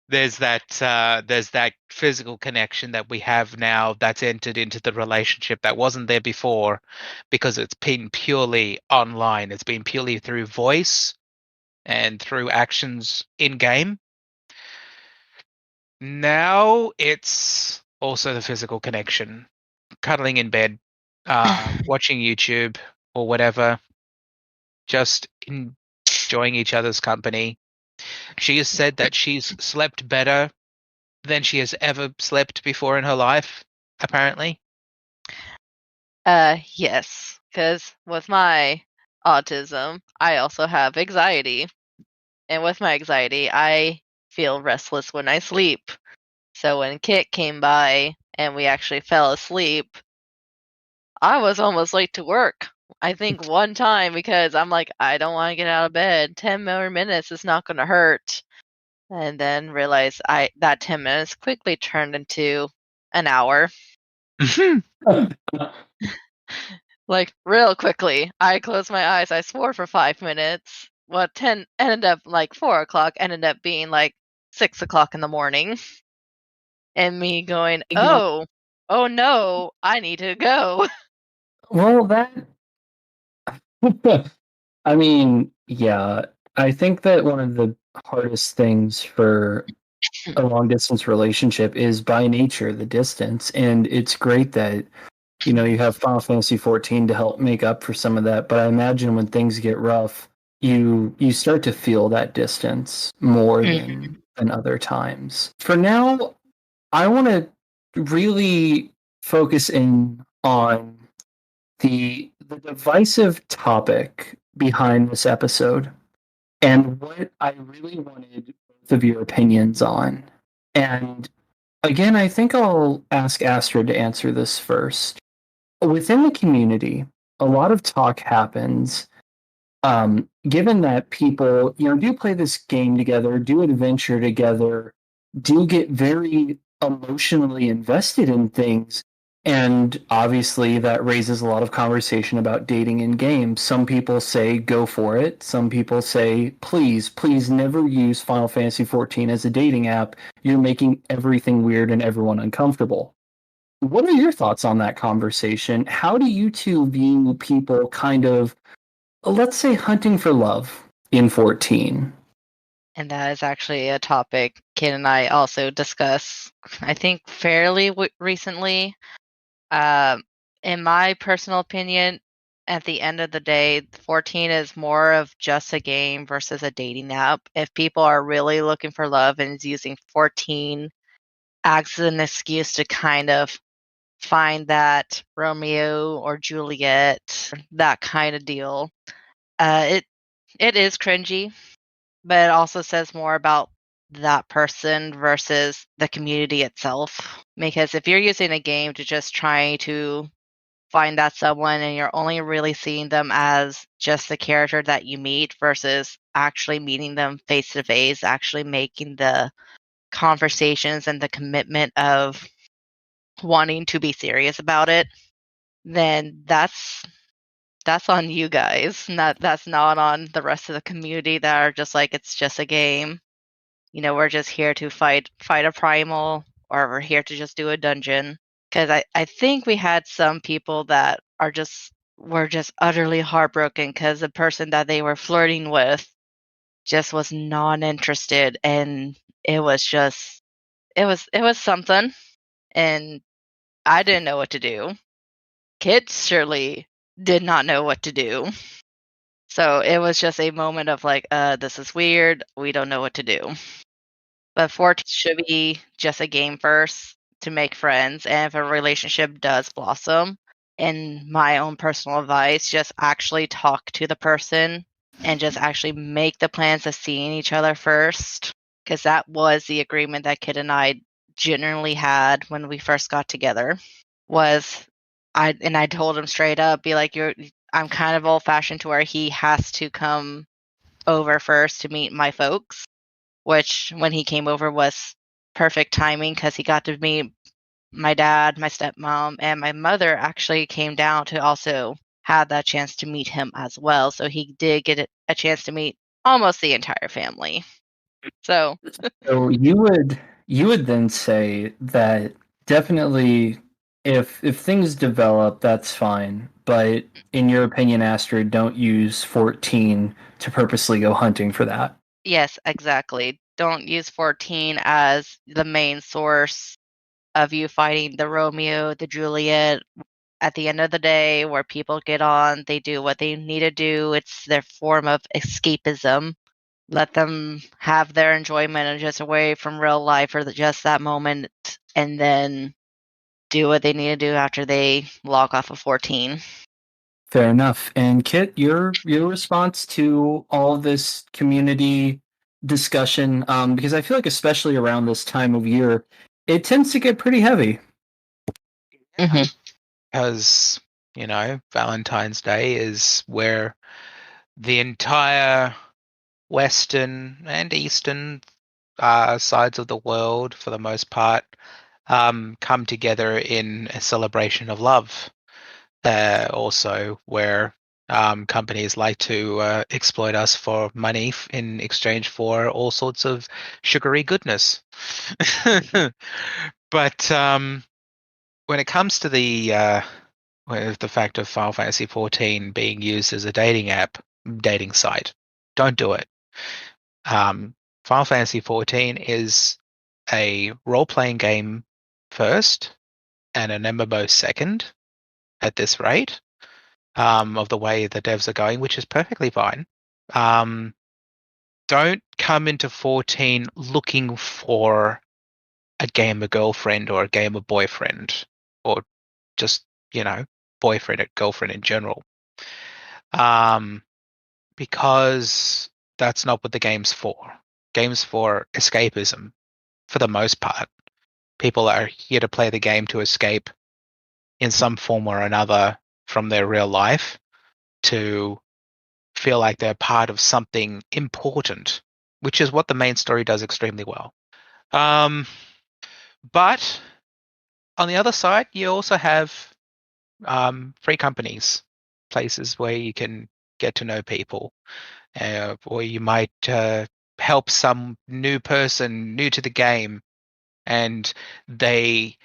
there's that physical connection that we have now that's entered into the relationship that wasn't there before, because it's been purely online. It's been purely through voice and through actions in game. Now it's also the physical connection, cuddling in bed, watching YouTube or whatever, just enjoying each other's company. She has said that she's slept better than she has ever slept before in her life, apparently. Yes, because with my autism, I also have anxiety. And with my anxiety, I feel restless when I sleep. So when Kit came by and we actually fell asleep, I was almost late to work. I think one time because I'm like, I don't want to get out of bed. 10 more minutes is not going to hurt. And then realized that 10 minutes quickly turned into an hour. Like real quickly. I closed my eyes. I swore for 5 minutes. Well, 10 ended up like 4 o'clock, ended up being like 6 o'clock in the morning. And me going, oh no, I need to go. Well, I mean, yeah, I think that one of the hardest things for a long distance relationship is by nature the distance, and it's great that you have Final Fantasy XIV to help make up for some of that. But I imagine when things get rough, you start to feel that distance more than other times. For now, I want to really focus in on the divisive topic behind this episode and what I really wanted both of your opinions on. And again, I think I'll ask Astrid to answer this first. Within the community, a lot of talk happens, given that people, do play this game together, do adventure together, do get very emotionally invested in things. And obviously, that raises a lot of conversation about dating in games. Some people say, go for it. Some people say, please never use Final Fantasy XIV as a dating app. You're making everything weird and everyone uncomfortable. What are your thoughts on that conversation? How do you two view people kind of, let's say, hunting for love in 14? And that is actually a topic Kid and I also discuss, I think, fairly recently. In my personal opinion, at the end of the day, 14 is more of just a game versus a dating app. If people are really looking for love and is using 14 as an excuse to kind of find that Romeo or Juliet, that kind of deal, it is cringy, but it also says more about that person versus the community itself. Because if you're using a game to just try to find that someone and you're only really seeing them as just the character that you meet versus actually meeting them face to face, actually making the conversations and the commitment of wanting to be serious about it, then that's on you guys. That's not on the rest of the community that are just like it's just a game. We're just here to fight a primal, or we're here to just do a dungeon. Because I think we had some people that were just utterly heartbroken because the person that they were flirting with just was non-interested, and it was just it was something, and I didn't know what to do. Kids surely did not know what to do. So it was just a moment of like, this is weird. We don't know what to do. But 14 should be just a game first to make friends. And if a relationship does blossom, in my own personal advice, just actually talk to the person and just actually make the plans of seeing each other first. Because that was the agreement that Kid and I generally had when we first got together. I told him straight up, be like, I'm kind of old fashioned to where he has to come over first to meet my folks, which when he came over was perfect timing because he got to meet my dad, my stepmom, and my mother actually came down to also have that chance to meet him as well. So he did get a chance to meet almost the entire family. So So you would then say that definitely if things develop, that's fine. But in your opinion, Astrid, don't use 14 to purposely go hunting for that. yes, exactly. Don't use 14 as the main source of you fighting the Romeo, the Juliet. At the end of the day, where people get on, they do what they need to do. It's their form of escapism. Let them have their enjoyment and just away from real life for just that moment, and then do what they need to do after they log off of 14. Fair enough. And Kit, your response to all this community discussion, because I feel like especially around this time of year, it tends to get pretty heavy. Mm-hmm. Because, Valentine's Day is where the entire Western and Eastern sides of the world, for the most part, come together in a celebration of love. Also, where companies like to exploit us for money in exchange for all sorts of sugary goodness. But when it comes to with the fact of Final Fantasy XIV being used as a dating site, don't do it. Final Fantasy XIV is a role-playing game first and an MMO second at this rate, of the way the devs are going, which is perfectly fine. Don't come into 14 looking for a gamer girlfriend or a gamer boyfriend, or just, boyfriend or girlfriend in general. Because that's not what the game's for. Game's for escapism, for the most part. People are here to play the game to escape in some form or another from their real life, to feel like they're part of something important, which is what the main story does extremely well. But on the other side, you also have free companies, places where you can get to know people, or you might help some new person new to the game, and they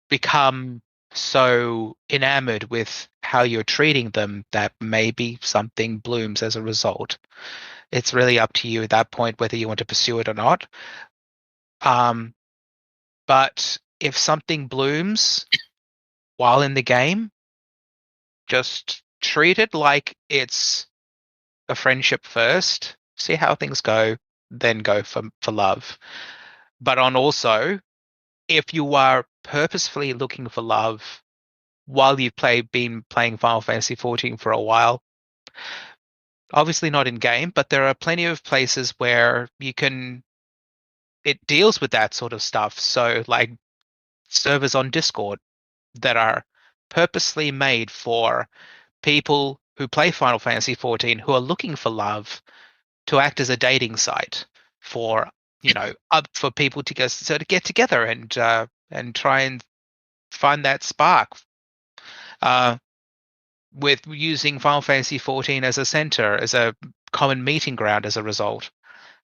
become so enamored with how you're treating them that maybe something blooms as a result. It's really up to you at that point whether you want to pursue it or not. But if something blooms while in the game, just treat it like it's a friendship first, see how things go, then go for love. But on also, if you are purposefully looking for love while you've been playing Final Fantasy XIV for a while, obviously not in game, but there are plenty of places where it deals with that sort of stuff. So like servers on Discord that are purposely made for people who play Final Fantasy XIV who are looking for love to act as a dating site for for people to get together and try and find that spark with using Final Fantasy XIV as a center, as a common meeting ground as a result.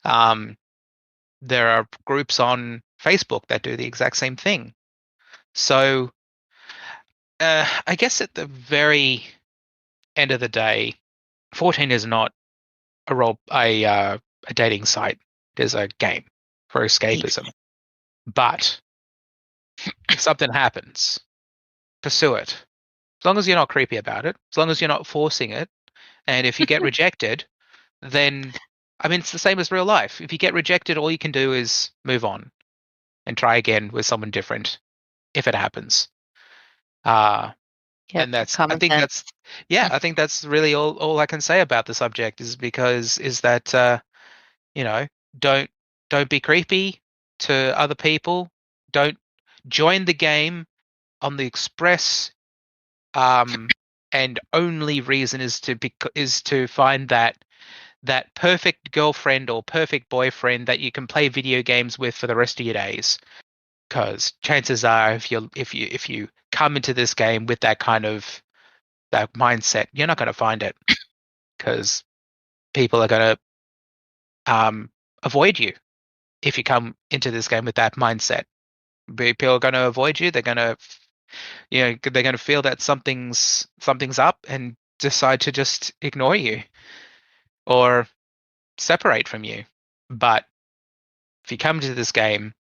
There are groups on Facebook that do the exact same thing. So I guess at the very end of the day, 14 is not a dating site. It is a game for escapism. But if something happens, pursue it. As long as you're not creepy about it, as long as you're not forcing it, and if you get rejected, then I mean it's the same as real life. If you get rejected, all you can do is move on and try again with someone different if it happens. And that's I think that's really all I can say about the subject is that don't be creepy to other people. Don't join the game on the express and only reason is to find that perfect girlfriend or perfect boyfriend that you can play video games with for the rest of your days. Because chances are, if you come into this game with that kind of that mindset, you're not going to find it. Because people are going to avoid you if you come into this game with that mindset. People are going to avoid you. They're going to they're going to feel that something's up and decide to just ignore you or separate from you. But if you come to this game,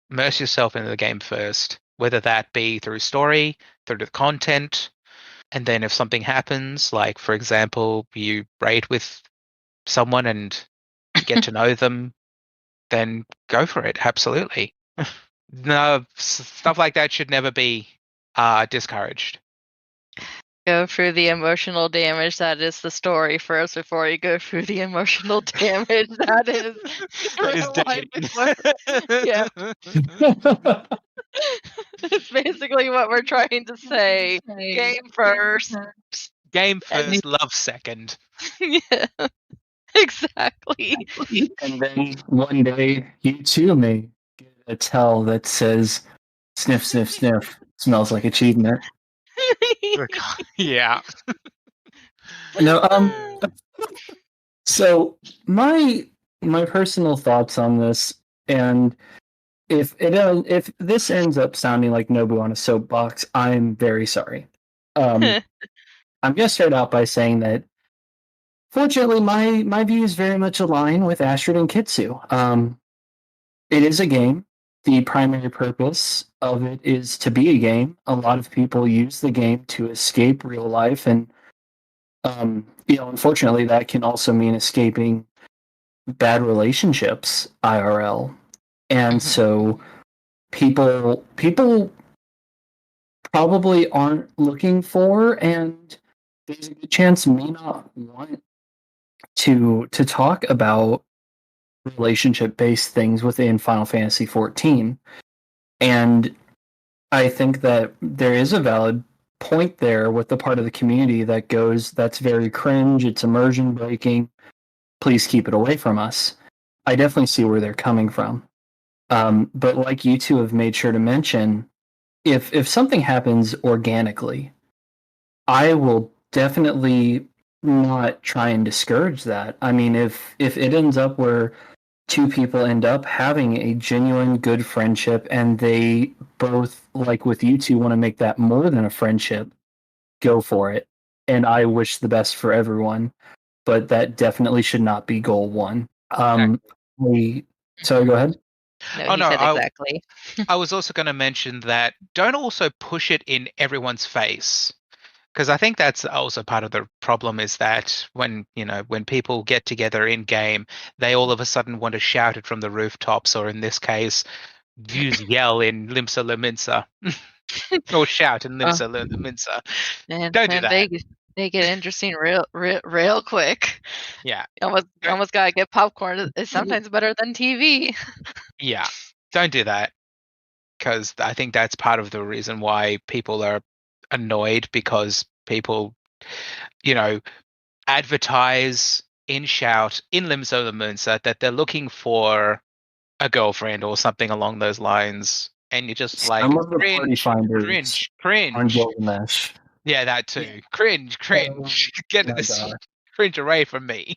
immerse yourself into the game first, whether that be through story, through the content, and then if something happens, like for example, you raid with someone and get to know them, then go for it. Absolutely. No, stuff like that should never be discouraged. Go through the emotional damage that is the story first before you go through the emotional damage that is yeah. It's basically what we're trying to say. Game first. Game first, love second. Yeah. Exactly. And then one day you too may get a tell that says sniff, sniff, sniff. Smells like achievement. Yeah. No, so my personal thoughts on this, and if this ends up sounding like Nobu on a soapbox, I'm very sorry. I'm gonna start out by saying that fortunately my views very much align with Astrid and Kitsu. It is a game. The primary purpose of it is to be a game. A lot of people use the game to escape real life, and unfortunately, that can also mean escaping bad relationships IRL. And so people probably aren't looking for, and there's a good chance may not want to talk about relationship-based things within Final Fantasy XIV. And I think that there is a valid point there with the part of the community that goes, that's very cringe, it's immersion breaking, please keep it away from us. I definitely see where they're coming from. But like you two have made sure to mention, if something happens organically, I will definitely not try and discourage that. I mean, if it ends up where two people end up having a genuine good friendship and they both, like with you two, want to make that more than a friendship, go for it. And I wish the best for everyone, but that definitely should not be goal one. Sorry, go ahead. No, Oh he no, said exactly. I was also going to mention that don't also push it in everyone's face. Because I think that's also part of the problem is that when people get together in game, they all of a sudden want to shout it from the rooftops, or in this case, yell in Limsa Lominsa, or shout in Limsa Lominsa. And Don't do that. they get interesting real quick. Yeah. Almost gotta get popcorn. It's sometimes better than TV. Yeah. Don't do that. Because I think that's part of the reason why people are annoyed, because people, advertise in shout in Limso the Moonset that they're looking for a girlfriend or something along those lines, and you're just like, Some of the party cringe, finders cringe. on Gilgamesh. Yeah, that too. Cringe. Get my this God. cringe away from me.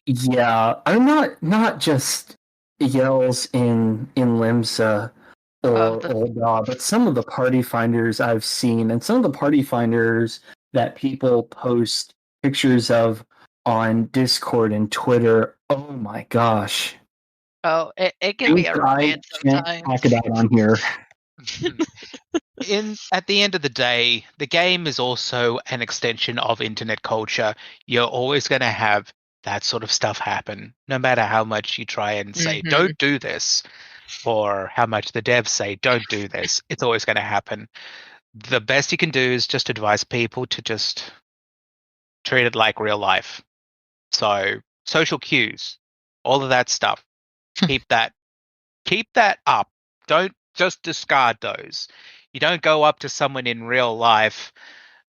Yeah, I'm not just yells in Limsa or but some of the party finders I've seen, and some of the party finders that people post pictures of on Discord and Twitter. Oh my gosh! Oh, it can be a romance sometimes. Talk about on here. At the end of the day, the game is also an extension of internet culture. You're always going to have that sort of stuff happen, no matter how much you try and say, don't do this, or how much the devs say, don't do this. It's always going to happen. The best you can do is just advise people to just treat it like real life. So social cues, all of that stuff, keep that up. Don't just discard those. You don't go up to someone in real life.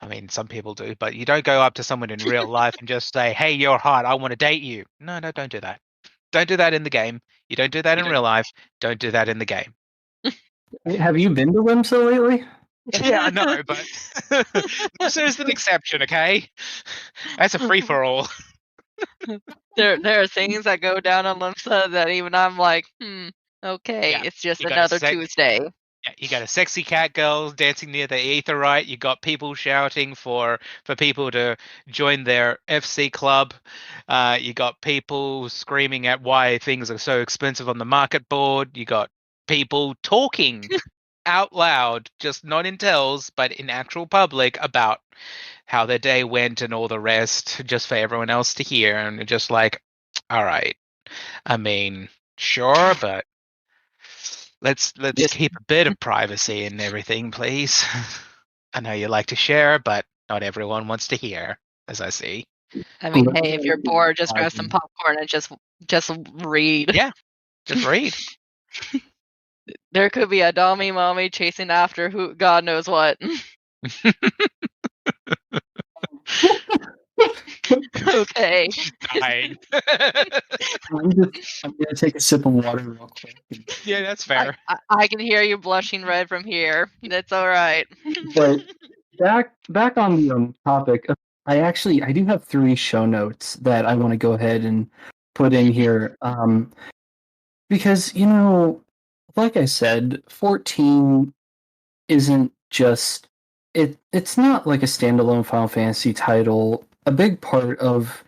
I mean, some people do, but you don't go up to someone in real life and just say, hey, you're hot, I want to date you. No, don't do that. Don't do that in the game. You don't do that in real life. Don't do that in the game. Have you been to Limsa lately? Yeah, I know, but this is an exception, okay? That's a free-for-all. There are things that go down on Limsa that even I'm like, okay, Yeah, it's just another Tuesday. Yeah, you got a sexy cat girl dancing near the aetherite. You got people shouting for people to join their FC club. You got people screaming at why things are so expensive on the market board. You got people talking out loud, just not in tells, but in actual public, about how their day went and all the rest, just for everyone else to hear. And you're just like, all right. I mean, sure, but let's keep a bit of privacy and everything, please. I know you like to share, but not everyone wants to hear, as I see. I mean, hey, if you're bored, just grab some popcorn and just read. Yeah, just read. There could be a dummy mommy chasing after who God knows what. Okay. Dying. I'm gonna take a sip of water real quick. Yeah, that's fair. I can hear you blushing red from here. That's all right. But back on the topic, I do have 3 show notes that I want to go ahead and put in here. Because like I said, 14 isn't just it's not like a standalone Final Fantasy title. A big part of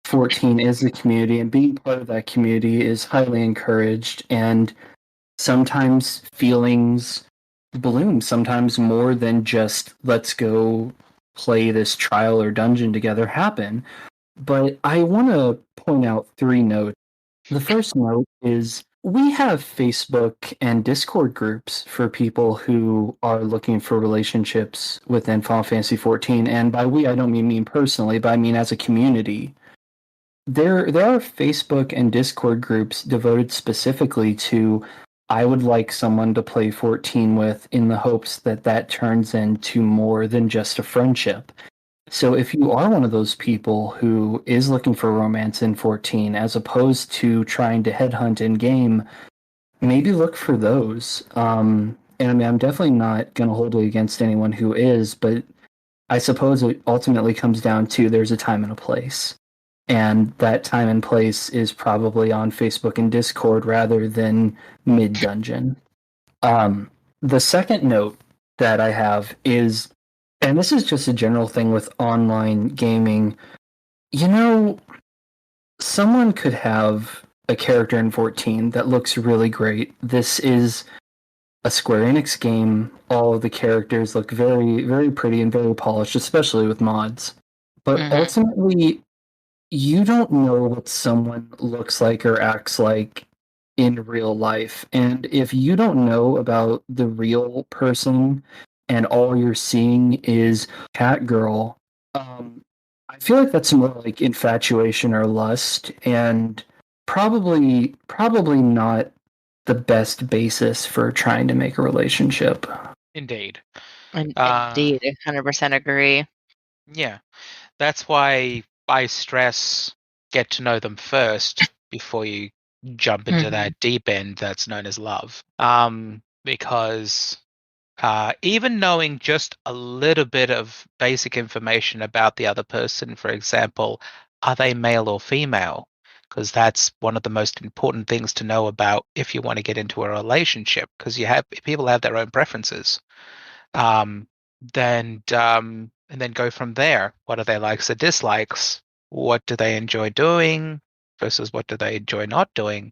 14 is the community, and being part of that community is highly encouraged, and sometimes feelings bloom, sometimes more than just let's go play this trial or dungeon together happen. But I want to point out 3 notes. The first note is we have Facebook and Discord groups for people who are looking for relationships within Final Fantasy XIV. And by we, I don't mean me personally, but I mean as a community. There are Facebook and Discord groups devoted specifically to I would like someone to play 14 with, in the hopes that that turns into more than just a friendship. So if you are one of those people who is looking for romance in 14, as opposed to trying to headhunt in game, maybe look for those. And I mean, I'm definitely not going to hold it against anyone who is, but I suppose it ultimately comes down to there's a time and a place. and that time and place is probably on Facebook and Discord rather than mid-dungeon. The second note that I have is, and this is just a general thing with online gaming, someone could have a character in 14 that looks really great. This is a Square Enix game. All of the characters look very, very pretty and very polished, especially with mods. But ultimately, you don't know what someone looks like or acts like in real life. And if you don't know about the real person and all you're seeing is cat girl, I feel like that's more like infatuation or lust, and probably not the best basis for trying to make a relationship. Indeed. Indeed, 100% agree. Yeah, that's why I stress get to know them first before you jump into that deep end that's known as love. Because even knowing just a little bit of basic information about the other person, for example, are they male or female? Because that's one of the most important things to know about if you want to get into a relationship, because people have their own preferences. And then go from there. What are their likes or dislikes? What do they enjoy doing versus what do they enjoy not doing?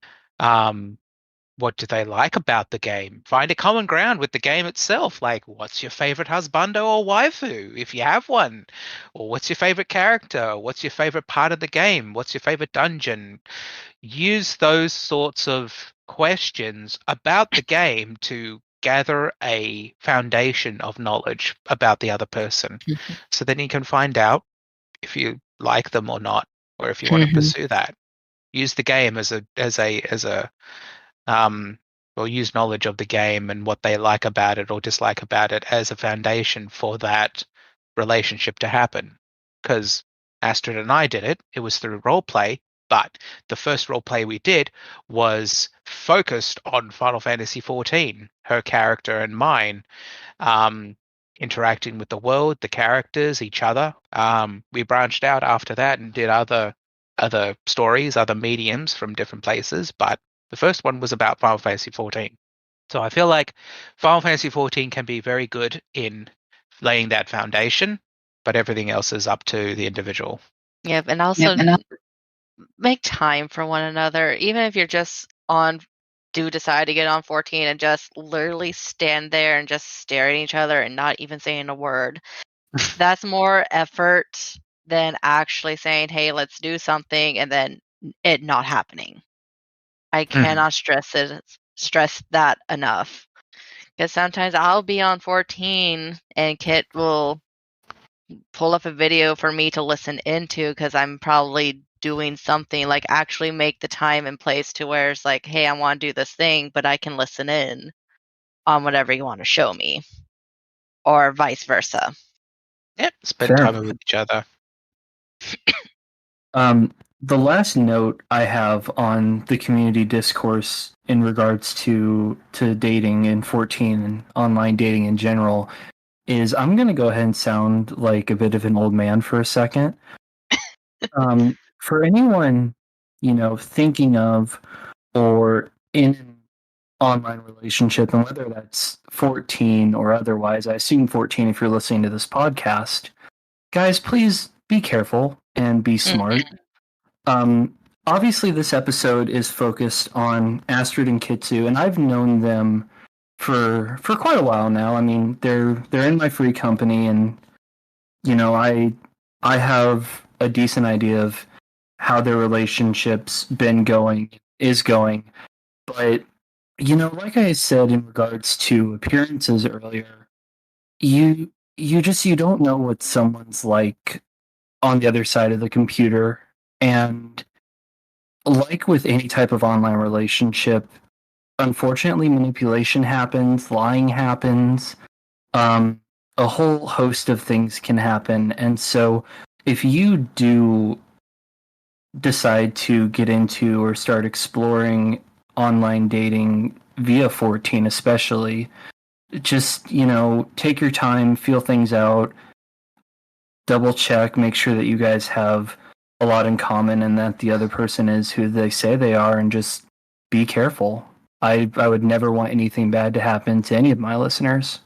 What do they like about the game? Find a common ground with the game itself. Like, what's your favorite husbando or waifu, if you have one? Or what's your favorite character? What's your favorite part of the game? What's your favorite dungeon? Use those sorts of questions about the game to gather a foundation of knowledge about the other person. So then you can find out if you like them or not, or if you want to pursue that. Use the game as a or use knowledge of the game and what they like about it or dislike about it as a foundation for that relationship to happen. Because Astrid and I did it. It was through role play, but the first role play we did was focused on Final Fantasy XIV, her character and mine, interacting with the world, the characters, each other. We branched out after that and did other stories, other mediums from different places, but the first one was about Final Fantasy XIV. So I feel like Final Fantasy XIV can be very good in laying that foundation, but everything else is up to the individual. Yep, and also make time for one another. Even if you're just do decide to get on 14 and just literally stand there and just stare at each other and not even saying a word. That's more effort than actually saying, hey, let's do something, and then it not happening. I cannot stress that enough. Because sometimes I'll be on 14 and Kit will pull up a video for me to listen into because I'm probably doing something, like actually make the time and place to where it's like, hey, I want to do this thing, but I can listen in on whatever you want to show me, or vice versa. Yep, spend time with each other. The last note I have on the community discourse in regards to dating in 14 and online dating in general is I'm going to go ahead and sound like a bit of an old man for a second. For anyone, thinking of or in an online relationship, and whether that's 14 or otherwise, I assume 14 if you're listening to this podcast, guys, please be careful and be smart. Obviously, this episode is focused on Astrid and Kitsu, and I've known them for quite a while now. I mean, they're in my free company, and I have a decent idea of how their relationship's is going. But like I said in regards to appearances earlier, you don't know what someone's like on the other side of the computer. And like with any type of online relationship, unfortunately, manipulation happens, lying happens, a whole host of things can happen. And so if you do decide to get into or start exploring online dating via 14 especially, just, take your time, feel things out, double check, make sure that you guys have a lot in common, and that the other person is who they say they are, and just be careful. I would never want anything bad to happen to any of my listeners.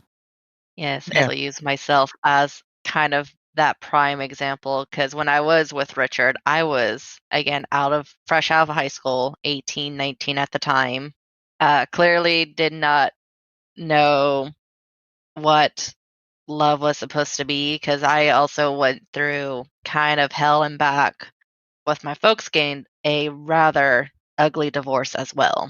Yes, Yeah. I'll use myself as kind of that prime example because when I was with Richard, I was, again, fresh out of high school, 18, 19 at the time. Clearly did not know what love was supposed to be because I also went through kind of hell and back with my folks getting a rather ugly divorce as well.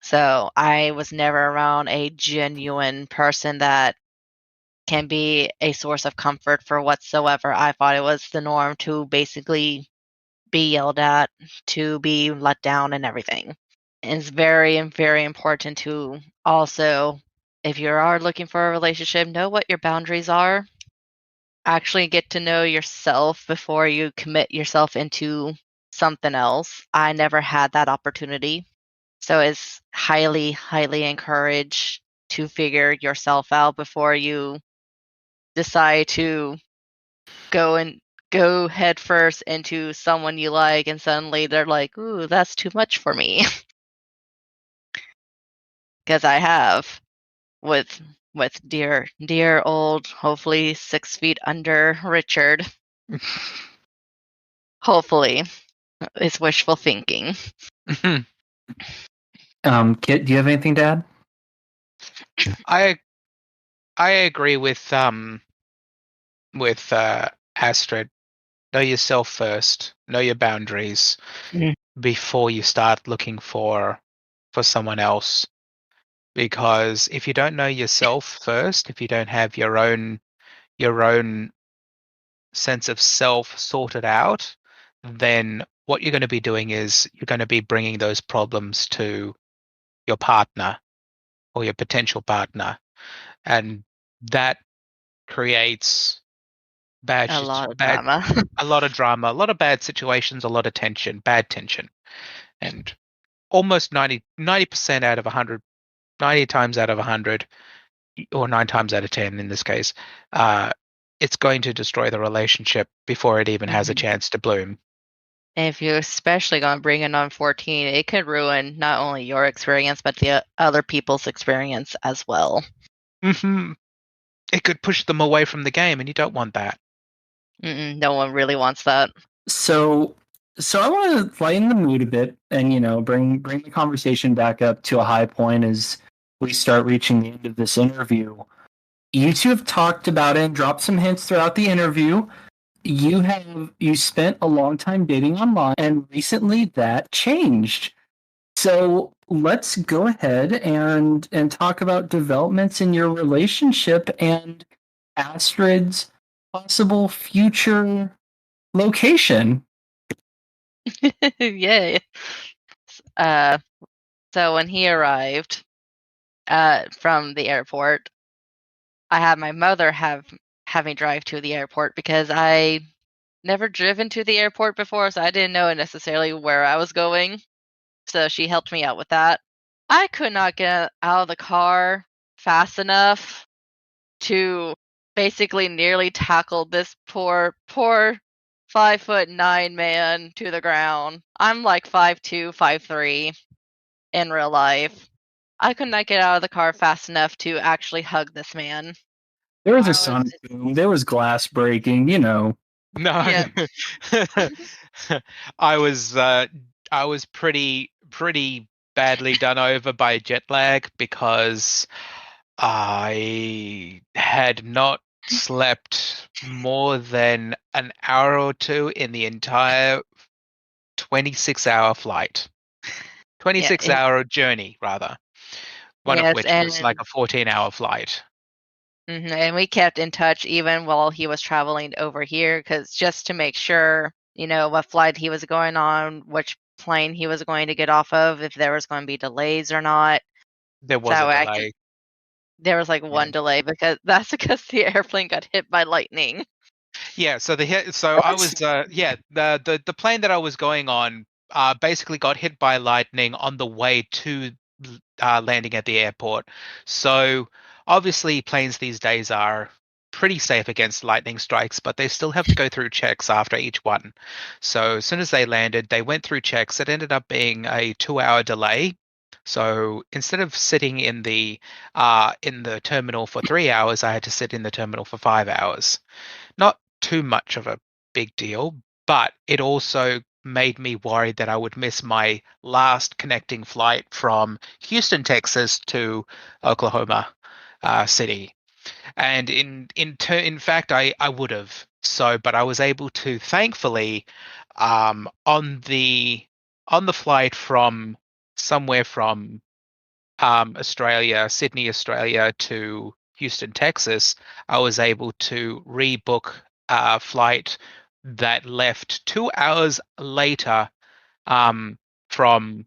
So I was never around a genuine person that can be a source of comfort for whatsoever. I thought it was the norm to basically be yelled at, to be let down, and everything. And it's very, very important to also, if you are looking for a relationship, know what your boundaries are. Actually get to know yourself before you commit yourself into something else. I never had that opportunity. So it's highly, highly encouraged to figure yourself out before you decide to go head first into someone you like and suddenly they're like, "Ooh, that's too much for me." Because I have with dear old, hopefully 6 feet under Richard. Hopefully, it's wishful thinking. Kit, do you have anything to add? I agree with Astrid. Know yourself first. Know your boundaries before you start looking for someone else. Because if you don't know yourself first, if you don't have your own sense of self sorted out, then what you're going to be doing is you're going to be bringing those problems to your partner or your potential partner, and that creates A lot of bad drama. a lot of drama, a lot of bad situations, a lot of tension, bad tension, and almost 90% out of 100, 90 times out of 100, or 9 times out of 10 in this case, it's going to destroy the relationship before it even has a chance to bloom. If you're especially going to bring it on 14, it could ruin not only your experience, but the other people's experience as well. Mm-hmm. It could push them away from the game, and you don't want that. No one really wants that. So I want to lighten the mood a bit, and bring the conversation back up to a high point as we start reaching the end of this interview. You two have talked about it and dropped some hints throughout the interview. You spent a long time dating online, and recently that changed. So let's go ahead and talk about developments in your relationship and Astrid's possible future location. Yay. So when he arrived from the airport, I had my mother have me drive to the airport because I never driven to the airport before, so I didn't know necessarily where I was going. So she helped me out with that. I could not get out of the car fast enough to basically nearly tackle this poor 5'9" man to the ground. I'm like 5'2", 5'3" in real life. I could not get out of the car fast enough to actually hug this man. There was I a was sonic boom. There was glass breaking. No. Yeah. I was pretty badly done over by jet lag because I had not slept more than an hour or two in the entire 26-hour flight. 26-hour journey, rather. One of Yes, which was like a 14-hour flight. and we kept in touch even while he was traveling over here, because just to make sure, what flight he was going on, which plane he was going to get off of, if there was going to be delays or not. There was That a way delay. there was like one delay because the airplane got hit by lightning. Yeah, so I was the plane that I was going on basically got hit by lightning on the way to landing at the airport. So obviously planes these days are pretty safe against lightning strikes, but they still have to go through checks after each one. So as soon as they landed, they went through checks. It ended up being a 2-hour delay. So instead of sitting in the terminal for 3 hours, I had to sit in the terminal for 5 hours. Not too much of a big deal, but it also made me worried that I would miss my last connecting flight from Houston, Texas to Oklahoma City. And in fact, I would have. So, but I was able to, thankfully, on the flight from somewhere from Australia, Sydney, Australia to Houston, Texas, I was able to rebook a flight that left 2 hours later from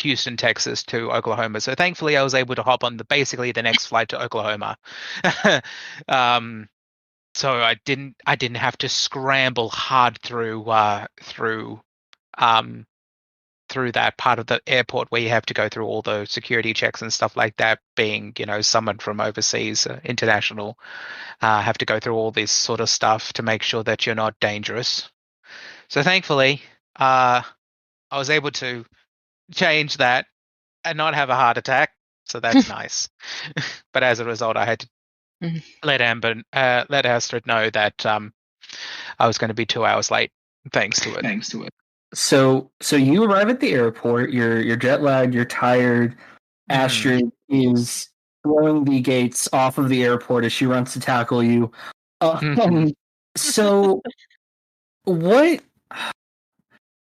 Houston, Texas to Oklahoma. So thankfully, I was able to hop on basically the next flight to Oklahoma. So I didn't have to scramble hard through that part of the airport where you have to go through all the security checks and stuff like that. Being someone from overseas, international, have to go through all this sort of stuff to make sure that you're not dangerous. So thankfully, I was able to change that and not have a heart attack. So that's nice. But as a result, I had to let Astrid know that I was going to be 2 hours late. Thanks to it. So you arrive at the airport. You're jet lagged. You're tired. Astrid is throwing the gates off of the airport as she runs to tackle you. So what?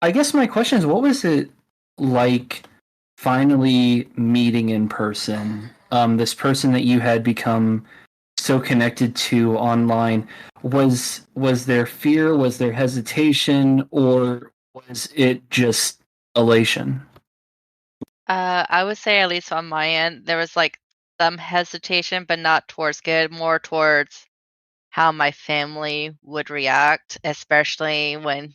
I guess my question is, what was it like finally meeting in person? This person that you had become so connected to online. Was there fear? Was there hesitation? Or was it just elation? I would say, at least on my end, there was like some hesitation, but not towards good, more towards how my family would react, especially when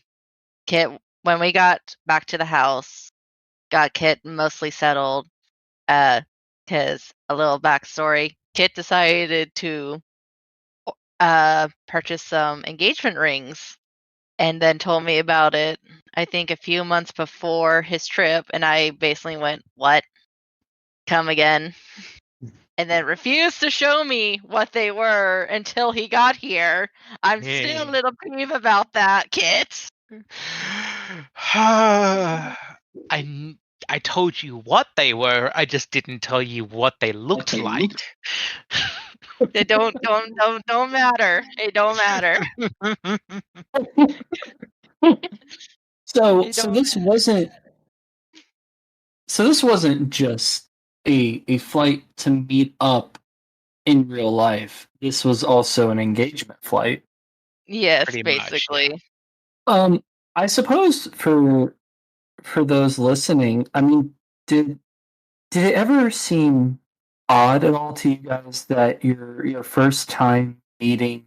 we got back to the house, got Kit mostly settled. Because a little backstory, Kit decided to purchase some engagement rings and then told me about it, I think a few months before his trip, and I basically went, "What? Come again?" And then refused to show me what they were until he got here. I'm still a little peeved about that, Kit. I told you what they were. I just didn't tell you what they looked like. They don't matter. It don't matter. So this wasn't just a flight to meet up in real life. This was also an engagement flight. Yes, Pretty basically. much. I suppose for those listening, I mean, did it ever seem odd at all to you guys that your first time meeting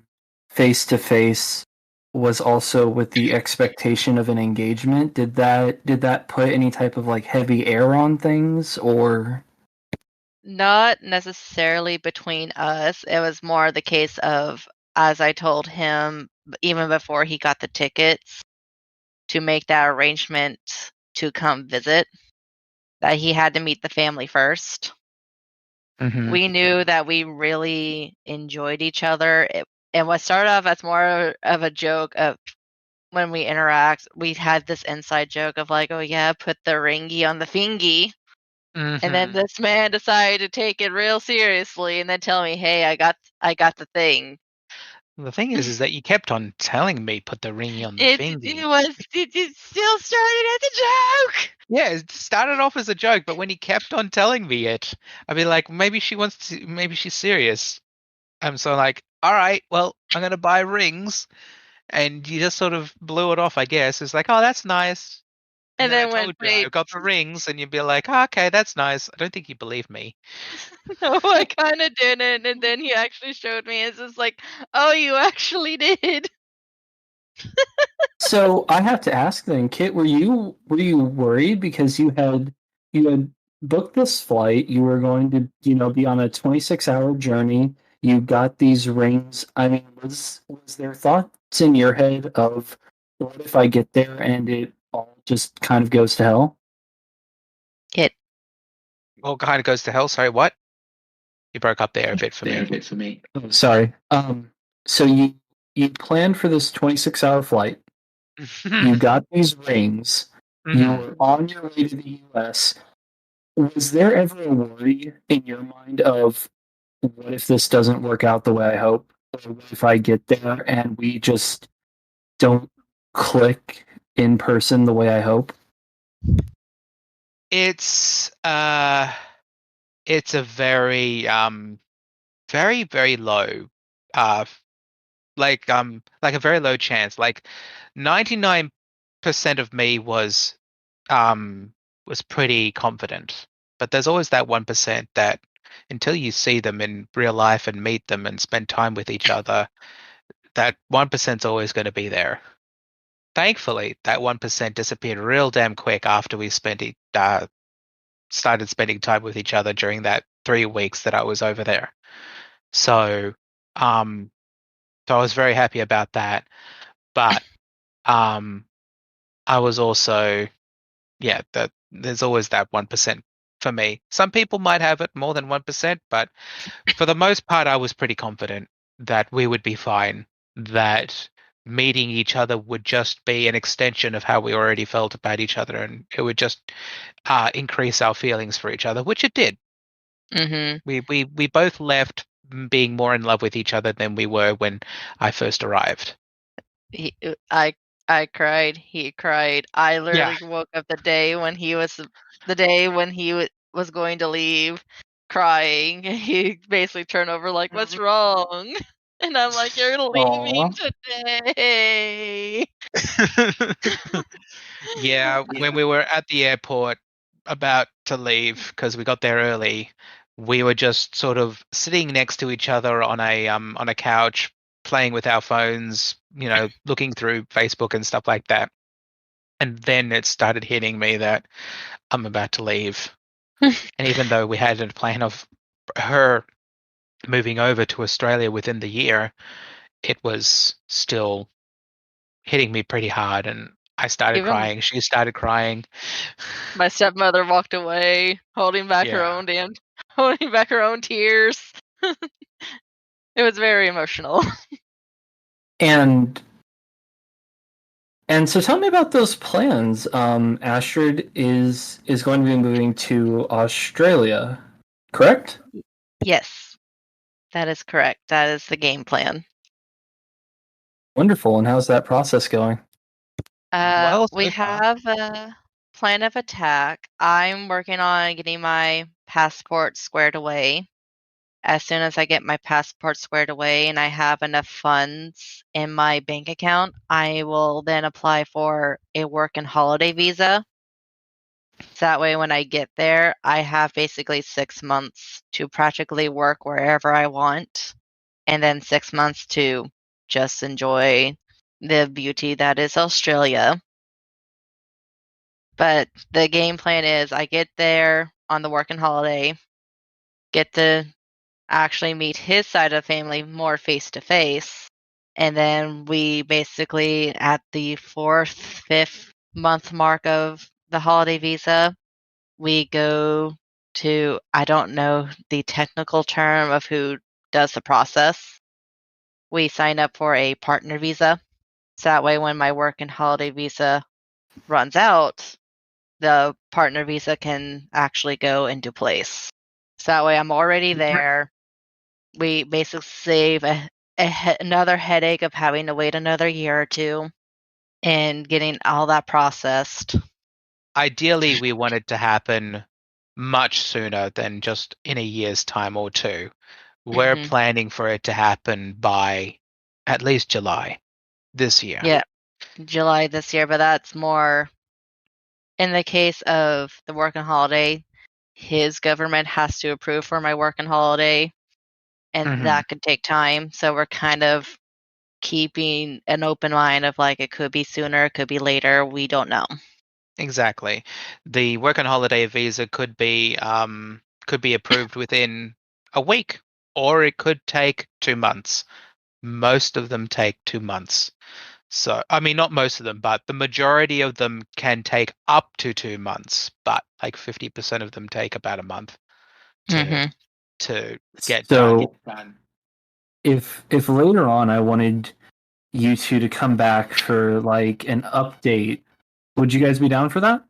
face to face was also with the expectation of an engagement? Did that put any type of like heavy air on things, or Not necessarily between us. It was more the case of, as I told him even before he got the tickets to make that arrangement to come visit, that he had to meet the family first. Mm-hmm. We knew that we really enjoyed each other. And what started off as more of a joke of when we interact, we had this inside joke of like, "Oh yeah, put the ringy on the fingy." Mm-hmm. And then this man decided to take it real seriously and then tell me, "Hey, I got the thing." The thing is that you kept on telling me put the ring on the finger. It still started as a joke. Yeah, it started off as a joke, but when he kept on telling me it, I'd be like, maybe she's serious. I'm so like, all right, well, I'm gonna buy rings, and you just sort of blew it off, I guess. It's like, oh, that's nice. And then then I told you I got the rings, and you'd be like, oh, okay, that's nice. I don't think you believe me. No, I kind of didn't. And then he actually showed me. It's just like, oh, you actually did. So I have to ask then, Kit, were you worried because you had booked this flight, you were going to, be on a 26-hour journey, You got these rings. I mean, was there thoughts in your head of what if I get there and it all just kind of goes to hell? It All kind of goes to hell. Sorry, what? You broke up there a bit for me. Oh, sorry. So you planned for this 26-hour flight. You got these rings. You Mhm. were on your way to the US. Was there ever a worry in your mind of what if this doesn't work out the way I hope? Or what if I get there and we just don't click in person the way I hope? It's a very very low uh like a very low chance. Like 99% of me was pretty confident. But there's always that 1% that until you see them in real life and meet them and spend time with each other, that 1% is always going to be there. Thankfully, that 1% disappeared real damn quick after we started spending time with each other during that 3 weeks that I was over there. So, um, so I was very happy about that. But um, I was also, yeah, that there's always that 1% for me. Some people might have it more than 1%, but for the most part, I was pretty confident that we would be fine. That meeting each other would just be an extension of how we already felt about each other, and it would just increase our feelings for each other, which it did. mm-hmm. We both left being more in love with each other than we were when I first arrived. He, I cried. He cried. I Yeah. literally woke up the day when was going to leave, crying. He basically turned over like, "What's wrong?" And I'm like, "You're leaving Aw. today." Yeah, when we were at the airport about to leave because we got there early, we were just sort of sitting next to each other on a couch, playing with our phones, looking through Facebook and stuff like that. And then it started hitting me that I'm about to leave. And even though we had a plan of her moving over to Australia within the year, it was still hitting me pretty hard, and I started Even crying. She started crying. my stepmother walked away, Yeah. holding back her own tears. It was very emotional. And so tell me about those plans. Astrid is going to be moving to Australia, correct? Yes, that is correct. That is the game plan. Wonderful. And how's that process going? Well, We so far. have a plan of attack. I'm working on getting my passport squared away. As soon as I get my passport squared away and I have enough funds in my bank account, I will then apply for a work and holiday visa. So that way, when I get there, I have basically 6 months to practically work wherever I want, and then 6 months to just enjoy the beauty that is Australia. But the game plan is I get there on the working holiday, get to actually meet his side of the family more face to face. And then we basically, at the fourth, fifth month mark of the holiday visa, we go to, I don't know the technical term of who does the process. We sign up for a partner visa. So that way, when my work and holiday visa runs out, the partner visa can actually go into place. So that way I'm already there. We basically save another headache of having to wait another year or two and getting all that processed. Ideally, we want it to happen much sooner than just in a year's time or two. We're Hmm. planning for it to happen by at least July this year. Yeah, July this year, but that's more in the case of the working holiday. His government has to approve for my working holiday, and Hmm. that could take time. So we're kind of keeping an open mind of like it could be sooner, it could be later. We don't know. Exactly. The work and holiday visa could be approved within a week or it could take 2 months. Most of them take 2 months. So, I mean, not most of them, but the majority of them can take up to 2 months, but like 50% of them take about a month to get done. So if later on I wanted you two to come back for like an update, would you guys be down for that?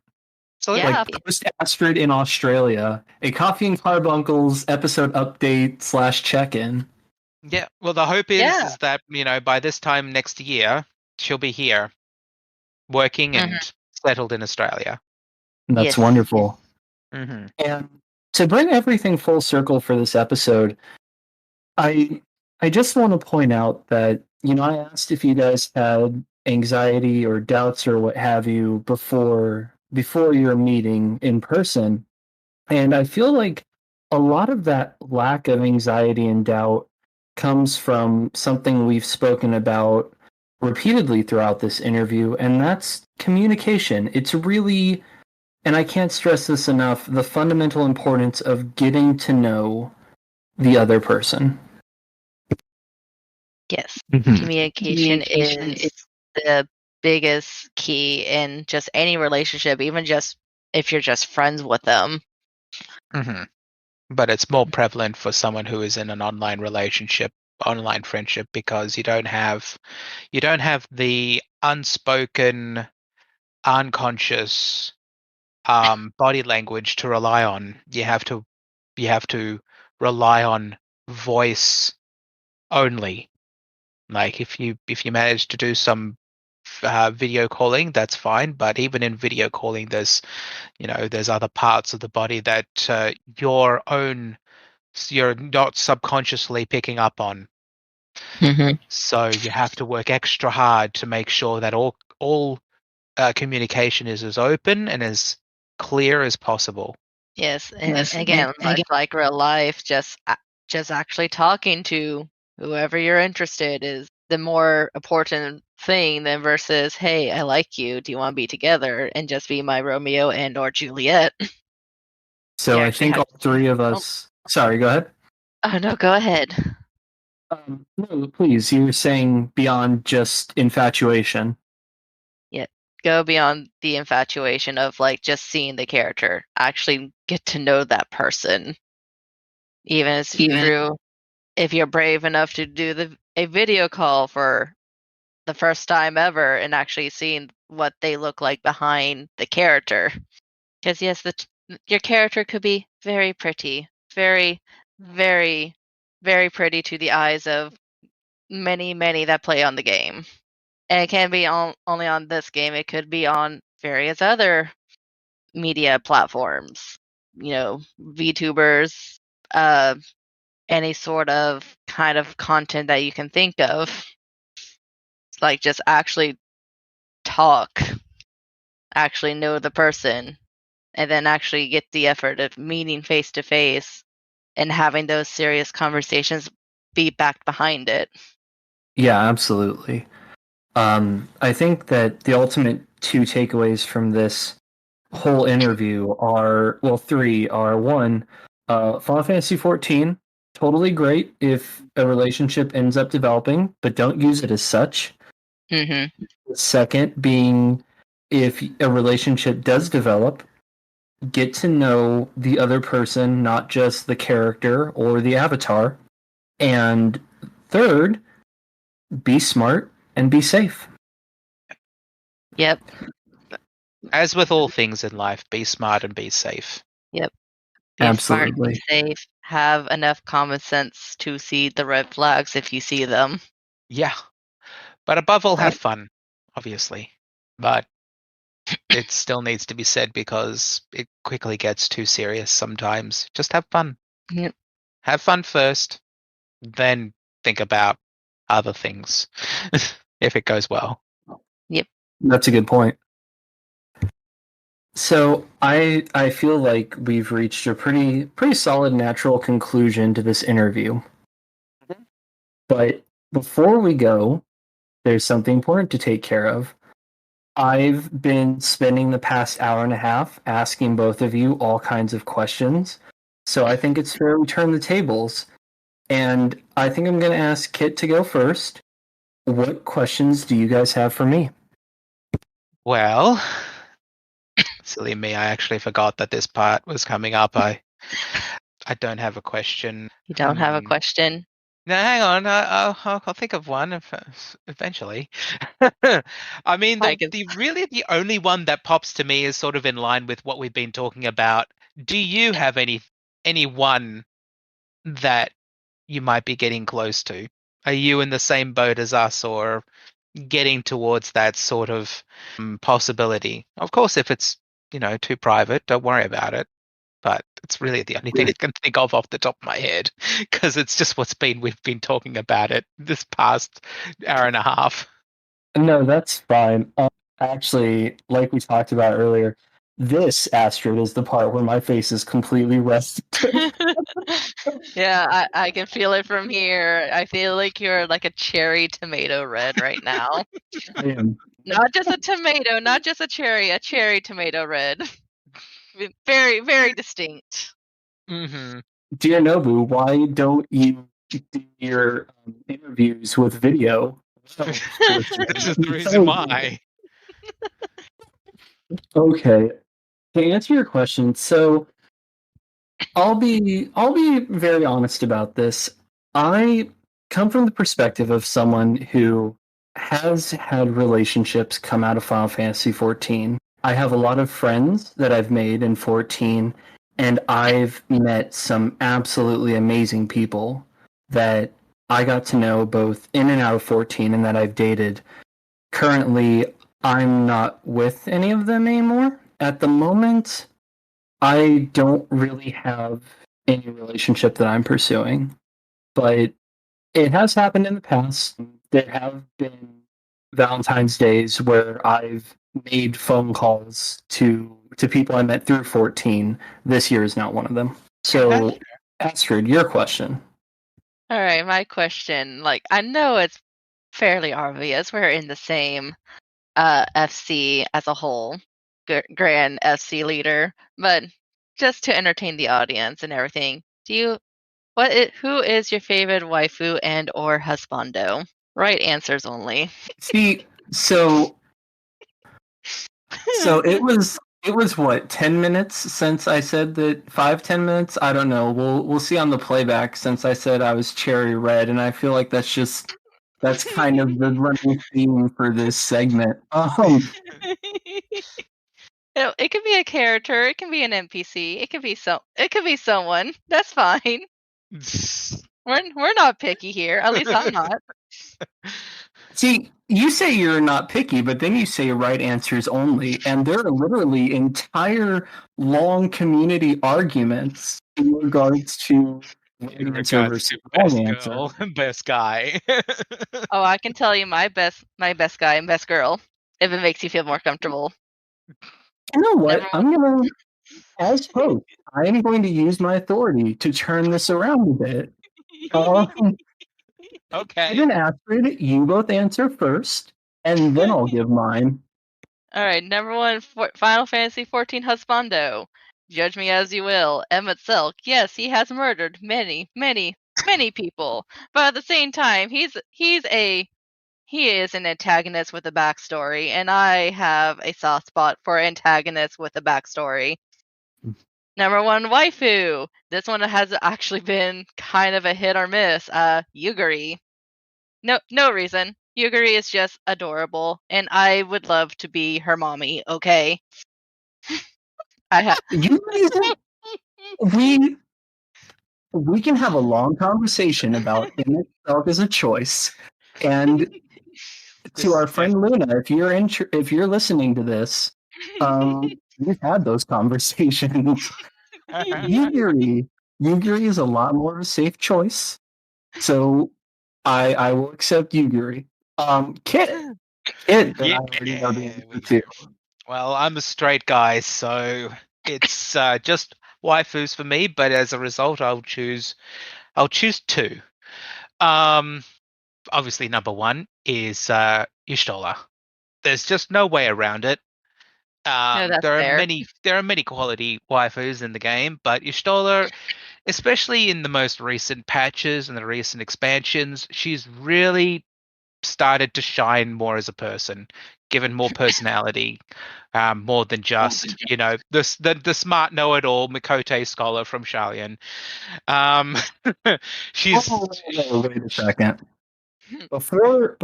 So Yeah. Like post Astrid in Australia, a Coffee and Carbuncles episode update / check-in. yeah, well, the hope is that, by this time next year, she'll be here working and settled in Australia. That's Yes. wonderful. Mm-hmm. And to bring everything full circle for this episode, I just want to point out that, I asked if you guys had anxiety or doubts or what have you before your meeting in person. And I feel like a lot of that lack of anxiety and doubt comes from something we've spoken about repeatedly throughout this interview, and that's communication. It's really, and I can't stress this enough, the fundamental importance of getting to know the other person. Yes. Mm-hmm. Communication is the biggest key in just any relationship, even just if you're just friends with them. Mm-hmm. But it's more prevalent for someone who is in an online relationship, online friendship, because you don't have the unspoken, unconscious body language to rely on. You have to rely on voice only. Like if you manage to do some video calling, that's fine. But even in video calling, there's other parts of the body that you're not subconsciously picking up on. So you have to work extra hard to make sure that all communication is as open and as clear as possible. Yes, and again, much like real life, just actually talking to whoever you're interested is the more important thing than versus, hey, I like you, do you want to be together, and just be my Romeo and or Juliet. So I think all three of us. Sorry, go ahead. Oh no, go ahead. No, please. You were saying beyond just infatuation. Yeah, go beyond the infatuation of like just seeing the character. Actually get to know that person. Even through, if you're brave enough to do a video call for the first time ever and actually seeing what they look like behind the character. Because yes, your character could be very pretty, very, very, very pretty to the eyes of many, many that play on the game. And it can be only on this game. It could be on various other media platforms. VTubers, any sort of kind of content that you can think of. It's like just actually talk, actually know the person, and then actually get the effort of meeting face to face and having those serious conversations be backed behind it. Yeah, absolutely. I think that the ultimate two takeaways from this whole interview are, well, three are: one, Final Fantasy XIV, totally great if a relationship ends up developing, but don't use it as such. Mm-hmm. The second being, if a relationship does develop, get to know the other person, not just the character or the avatar. And third, be smart and be safe. Yep. As with all things in life, be smart and be safe. Yep. Be Absolutely. smart, be safe, have enough common sense to see the red flags if you see them. Yeah. But above all, have fun, obviously. But it still needs to be said because it quickly gets too serious sometimes. Just have fun. Yep. Have fun first, then think about other things if it goes well. Yep. That's a good point. So I feel like we've reached a pretty solid natural conclusion to this interview. But before we go, there's something important to take care of. I've been spending the past hour and a half asking both of you all kinds of questions. So I think it's fair we turn the tables. And I think I'm going to ask Kit to go first. What questions do you guys have for me? Well, silly me, I actually forgot that this part was coming up. I don't have a question. You don't have a Hmm. question? No, hang on. I'll think of one eventually. I mean, I can. the only one that pops to me is sort of in line with what we've been talking about. Do you have anyone that you might be getting close to? Are you in the same boat as us, or getting towards that sort of possibility? Of course, if it's too private, don't worry about it. But it's really the only thing I can think of off the top of my head, because it's just we've been talking about it this past hour and a half. No, that's fine. Actually, like we talked about earlier, this Astrid is the part where my face is completely rested. Yeah, I can feel it from here. I feel like you're like a cherry tomato red right now. I am. Not just a tomato, not just a cherry tomato red. Very, very distinct. Mm-hmm. Dear Nobu, why don't you do your interviews with video? This is the reason why. Okay. To answer your question, so I'll be very honest about this. I come from the perspective of someone who has had relationships come out of Final Fantasy XIV. I have a lot of friends that I've made in 14, and I've met some absolutely amazing people that I got to know both in and out of 14 and that I've dated. Currently, I'm not with any of them anymore. At the moment, I don't really have any relationship that I'm pursuing, but it has happened in the past. There have been Valentine's Days where I've made phone calls to people I met through 14. This year is not one of them. So, Astrid, your question. All right, my question. Like, I know it's fairly obvious. We're in the same FC as a whole, grand FC leader, but just to entertain the audience and everything, who is your favorite waifu and or husbando? Right answers only. See, so it was what, 10 minutes since I said that 5-10 minutes? I don't know. We'll see on the playback since I said I was cherry red, and I feel like that's kind of the running theme for this segment. It could be a character, it can be an NPC, it could be someone. That's fine. We're not picky here. At least I'm not. See, you say you're not picky, but then you say right answers only, and there are literally entire long community arguments in regards to right In answer regards versus to wrong best answer. girl, best guy. Oh, I can tell you my best guy and best girl, if it makes you feel more comfortable. You know what? Everyone- As host, I am going to use my authority to turn this around a bit. Okay. Sid and Astrid, you both answer first, and then I'll give mine. All right, number one, Final Fantasy XIV husbando. Judge me as you will. Emmett Selk, yes, he has murdered many, many, many people, but at the same time, he is an antagonist with a backstory, and I have a soft spot for antagonists with a backstory. Number one, waifu. This one has actually been kind of a hit or miss. Yuguri. No reason. Yuguri is just adorable, and I would love to be her mommy. Okay. You reason we can have a long conversation about in itself as a choice. And to our friend Luna, if you're listening to this, we've had those conversations. Yuguri is a lot more of a safe choice, so I will accept Yuguri. Kit, that I already know the answer to. Well, I'm a straight guy, so it's just waifus for me. But as a result, I'll choose two. Obviously, number one is Y'shtola. There's just no way around it. No, that's There are fair. many quality waifus in the game, but Y'shtola especially in the most recent patches and the recent expansions, she's really started to shine more as a person, given more personality, more than just the smart know-it-all Mikote scholar from Sharlayan. She's Wait a second. Before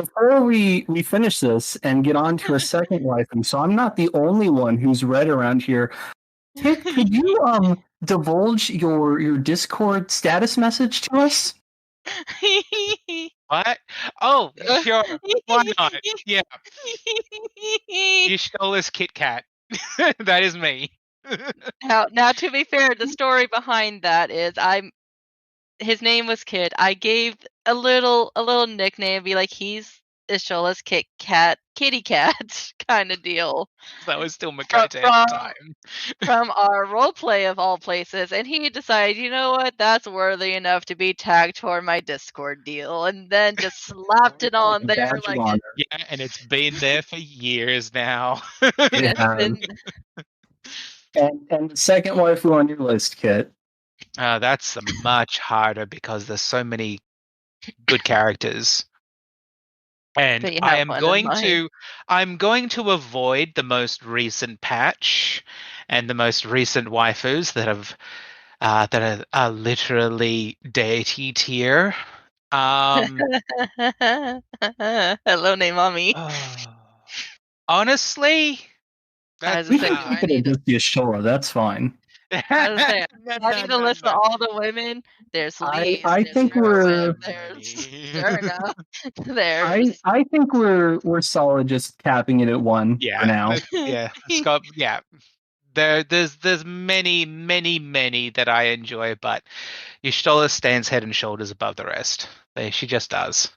we finish this and get on to a second waifu, so I'm not the only one who's read around here. Kit, could you divulge your Discord status message to us? what? Oh, sure. Why not? Yeah, Yishtola's Kit Kat. That is me. Now, to be fair, the story behind that is his name was Kid. I gave a little nickname, be like, he's Ishola's kitty cat kind of deal. That was still Mikote at the time. From our roleplay of all places, and he decided, you know what, that's worthy enough to be tagged toward my Discord deal, and then just slapped it on there like yeah, and it's been there for years now. And the second waifu on your list, Kit. That's much harder because there's so many good characters. And I'm going to avoid the most recent patch and the most recent waifus that are literally deity tier. Hello, name mommy. Honestly, we can keep it just Yashola. That's fine. I need to list all the women. There's Lee. I think we're. I think we're solid just capping it at one for now. Yeah, Scott. Yeah, there's many that I enjoy, but Y'shtola stands head and shoulders above the rest. She just does.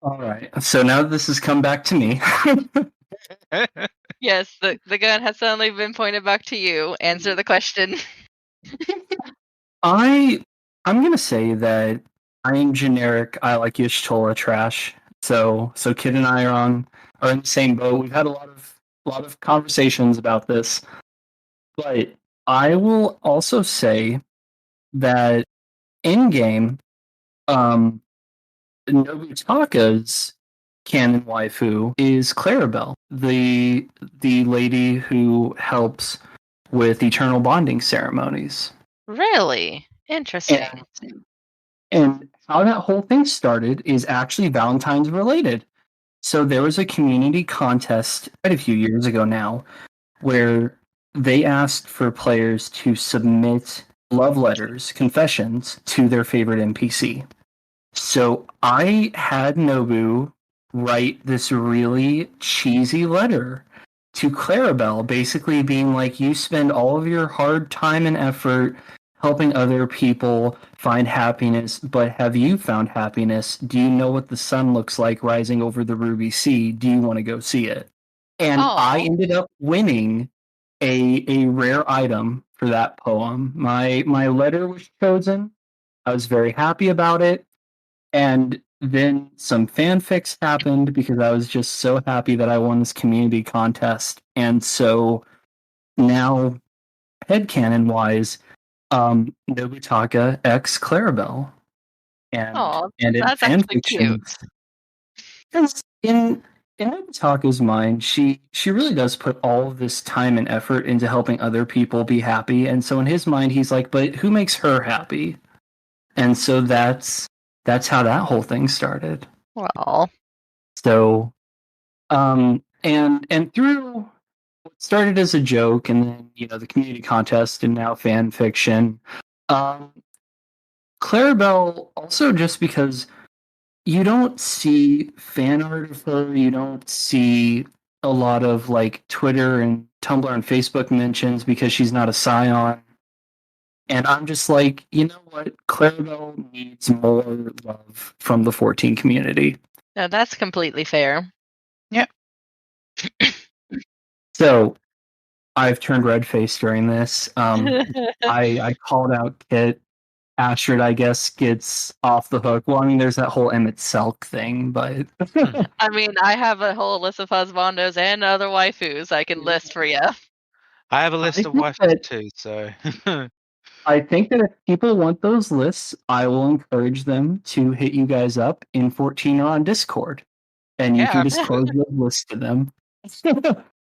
All right. So now this has come back to me. Yes, the gun has suddenly been pointed back to you. Answer the question. I'm gonna say that I am generic. I like Y'shtola trash. So Kid and I are in the same boat. We've had a lot of conversations about this, but I will also say that in game, Nobutaka's canon waifu is Clarabelle, the lady who helps with eternal bonding ceremonies. Really? Interesting. And how that whole thing started is actually Valentine's related. So there was a community contest quite a few years ago now where they asked for players to submit love letters, confessions, to their favorite NPC. So I had Nobu write this really cheesy letter to Clarabelle, basically being like, you spend all of your hard time and effort helping other people find happiness, but have you found happiness? Do you know what the sun looks like rising over the Ruby Sea? Do you want to go see it? And I ended up winning a rare item for that poem. My letter was chosen. I was very happy about it. And then some fanfics happened because I was just so happy that I won this community contest. And so now, headcanon wise, Nobutaka X Clarabelle. And in fanfiction, because in Nobutaka's mind, she really does put all of this time and effort into helping other people be happy. And so in his mind, he's like, but who makes her happy? And so that's how that whole thing started. Well, so, and through what started as a joke, and then the community contest, and now fan fiction. Clarabelle also, just because you don't see fan art of her, you don't see a lot of like Twitter and Tumblr and Facebook mentions because she's not a Scion. And I'm just like, you know what? Clarabelle needs more love from the 14 community. No, that's completely fair. Yeah. So, I've turned red-faced during this. I called out Kit. Astrid, I guess, gets off the hook. Well, I mean, there's that whole Emmett Selk thing, but... I mean, I have a whole list of husbandos and other waifus I can list for you. I have a list of waifus too, so... I think that if people want those lists, I will encourage them to hit you guys up in 14 or on Discord, and you can Yeah. disclose those lists to them.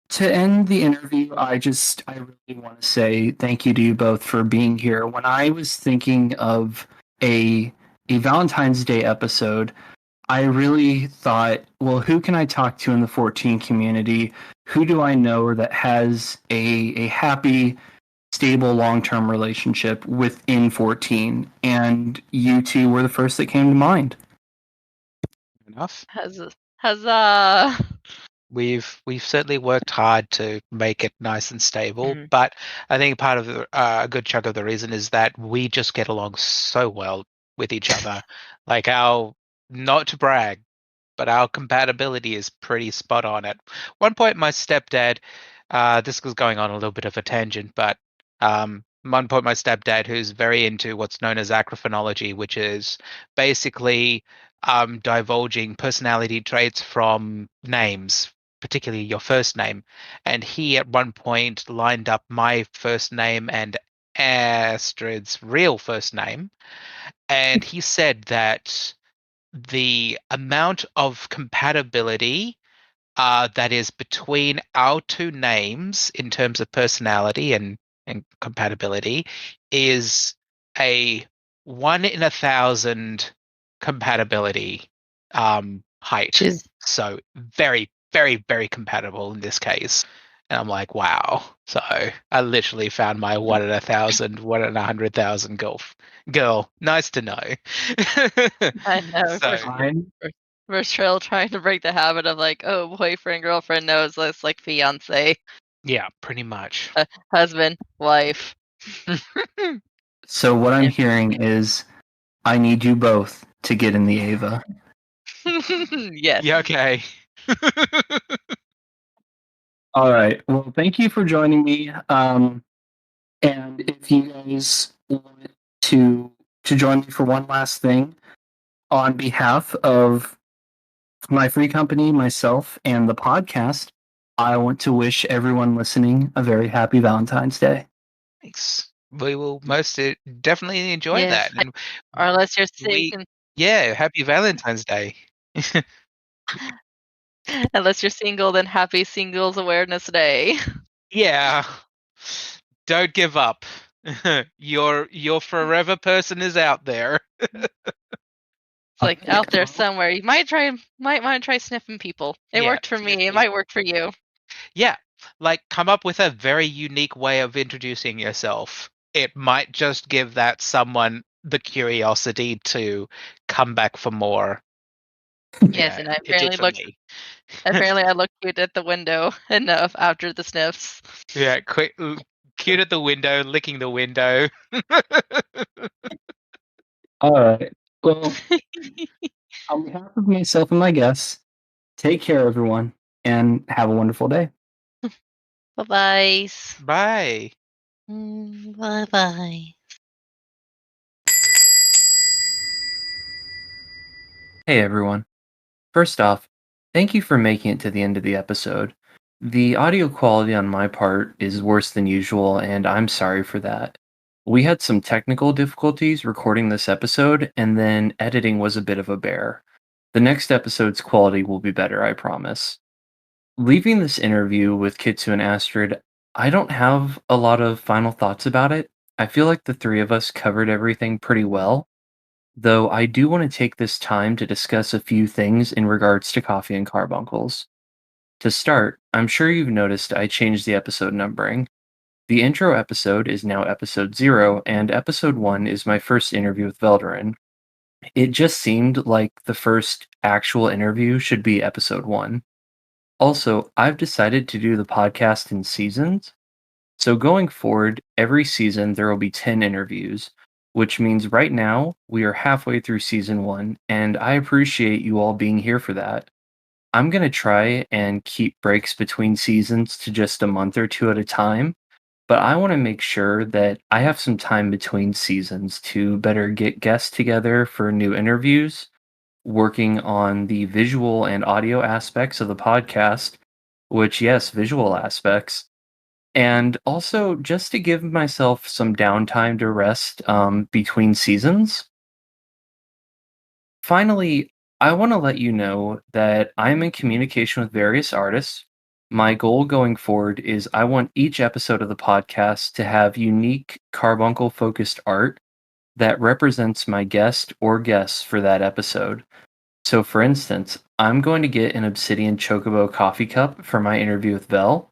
To end the interview, I really want to say thank you to you both for being here. When I was thinking of a Valentine's Day episode, I really thought, well, who can I talk to in the 14 community? Who do I know that has a happy, stable, long-term relationship within 14? And you two were the first that came to mind. Enough. Huzzah! We've certainly worked hard to make it nice and stable, Mhm. but I think part of a good chunk of the reason is that we just get along so well with each other. Like not to brag, but our compatibility is pretty spot on. At one point, my stepdad, this was going on a little bit of a tangent, but one point, my stepdad, who's very into what's known as acrophonology, which is basically divulging personality traits from names, particularly your first name. And he, at one point, lined up my first name and Astrid's real first name. And he said that the amount of compatibility that is between our two names in terms of personality and compatibility is a 1 in 1,000 compatibility height. She's So very, very, very compatible in this case. And I'm like, wow. So I literally found my 1 in 1,000, 1 in 100,000 girl. Nice to know. I know. So We're still trying to break the habit of like, oh, boyfriend, girlfriend. No, it's like fiance, yeah, pretty much. husband, wife. So what I'm Yeah. hearing is I need you both to get in the Ava. Yes. Yeah, okay. All right. Well, thank you for joining me. And if you guys want to join me for one last thing, on behalf of my free company, myself, and the podcast, I want to wish everyone listening a very happy Valentine's Day. Thanks. We will most definitely enjoy Yes. that. And Or unless you're we, single, yeah, happy Valentine's Day. then happy Singles Awareness Day. Yeah. Don't give up. Your forever person is out there. It's like out there somewhere. You might want to try sniffing people. It Yeah, worked for me. It seriously. might work for you. Yeah, like come up with a very unique way of introducing yourself. It might just give that someone the curiosity to come back for more. Yes, Yeah, and I it did apparently for looked. me. Apparently, I looked cute at the window enough after the sniffs. Yeah, cute at the window, licking the window. All right. Well, on behalf of myself and my guests, take care, everyone, and have a wonderful day. Bye-bye. Bye. Bye-bye. Hey, everyone. First off, thank you for making it to the end of the episode. The audio quality on my part is worse than usual, and I'm sorry for that. We had some technical difficulties recording this episode, and then editing was a bit of a bear. The next episode's quality will be better, I promise. Leaving this interview with Kitsu and Astrid, I don't have a lot of final thoughts about it. I feel like the three of us covered everything pretty well, though I do want to take this time to discuss a few things in regards to Coffee and Carbuncles. To start, I'm sure you've noticed I changed the episode numbering. The intro episode is now episode 0, and episode 1 is my first interview with Velderin. It just seemed like the first actual interview should be episode 1. Also, I've decided to do the podcast in seasons. So going forward, every season there will be 10 interviews, which means right now we are halfway through season 1, and I appreciate you all being here for that. I'm going to try and keep breaks between seasons to just a month or two at a time, but I want to make sure that I have some time between seasons to better get guests together for new interviews, working on the visual and audio aspects of the podcast, which, yes, visual aspects, And also, just to give myself some downtime to rest between seasons. Finally, I want to let you know that I'm in communication with various artists. My goal going forward is I want each episode of the podcast to have unique carbuncle focused art that represents my guest or guests for that episode. So, for instance, I'm going to get an obsidian chocobo coffee cup for my interview with Vel,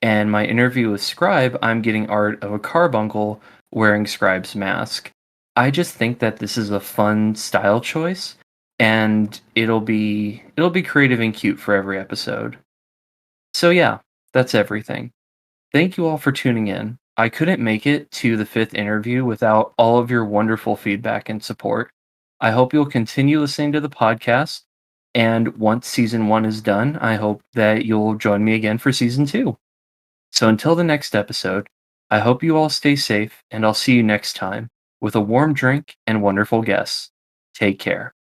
and my interview with Scribe, I'm getting art of a carbuncle wearing Scribe's mask. I just think that this is a fun style choice, and it'll be creative and cute for every episode. So yeah, that's everything. Thank you all for tuning in. I couldn't make it to the fifth interview without all of your wonderful feedback and support. I hope you'll continue listening to the podcast. And once season one is done, I hope that you'll join me again for season two. So until the next episode, I hope you all stay safe, and I'll see you next time with a warm drink and wonderful guests. Take care.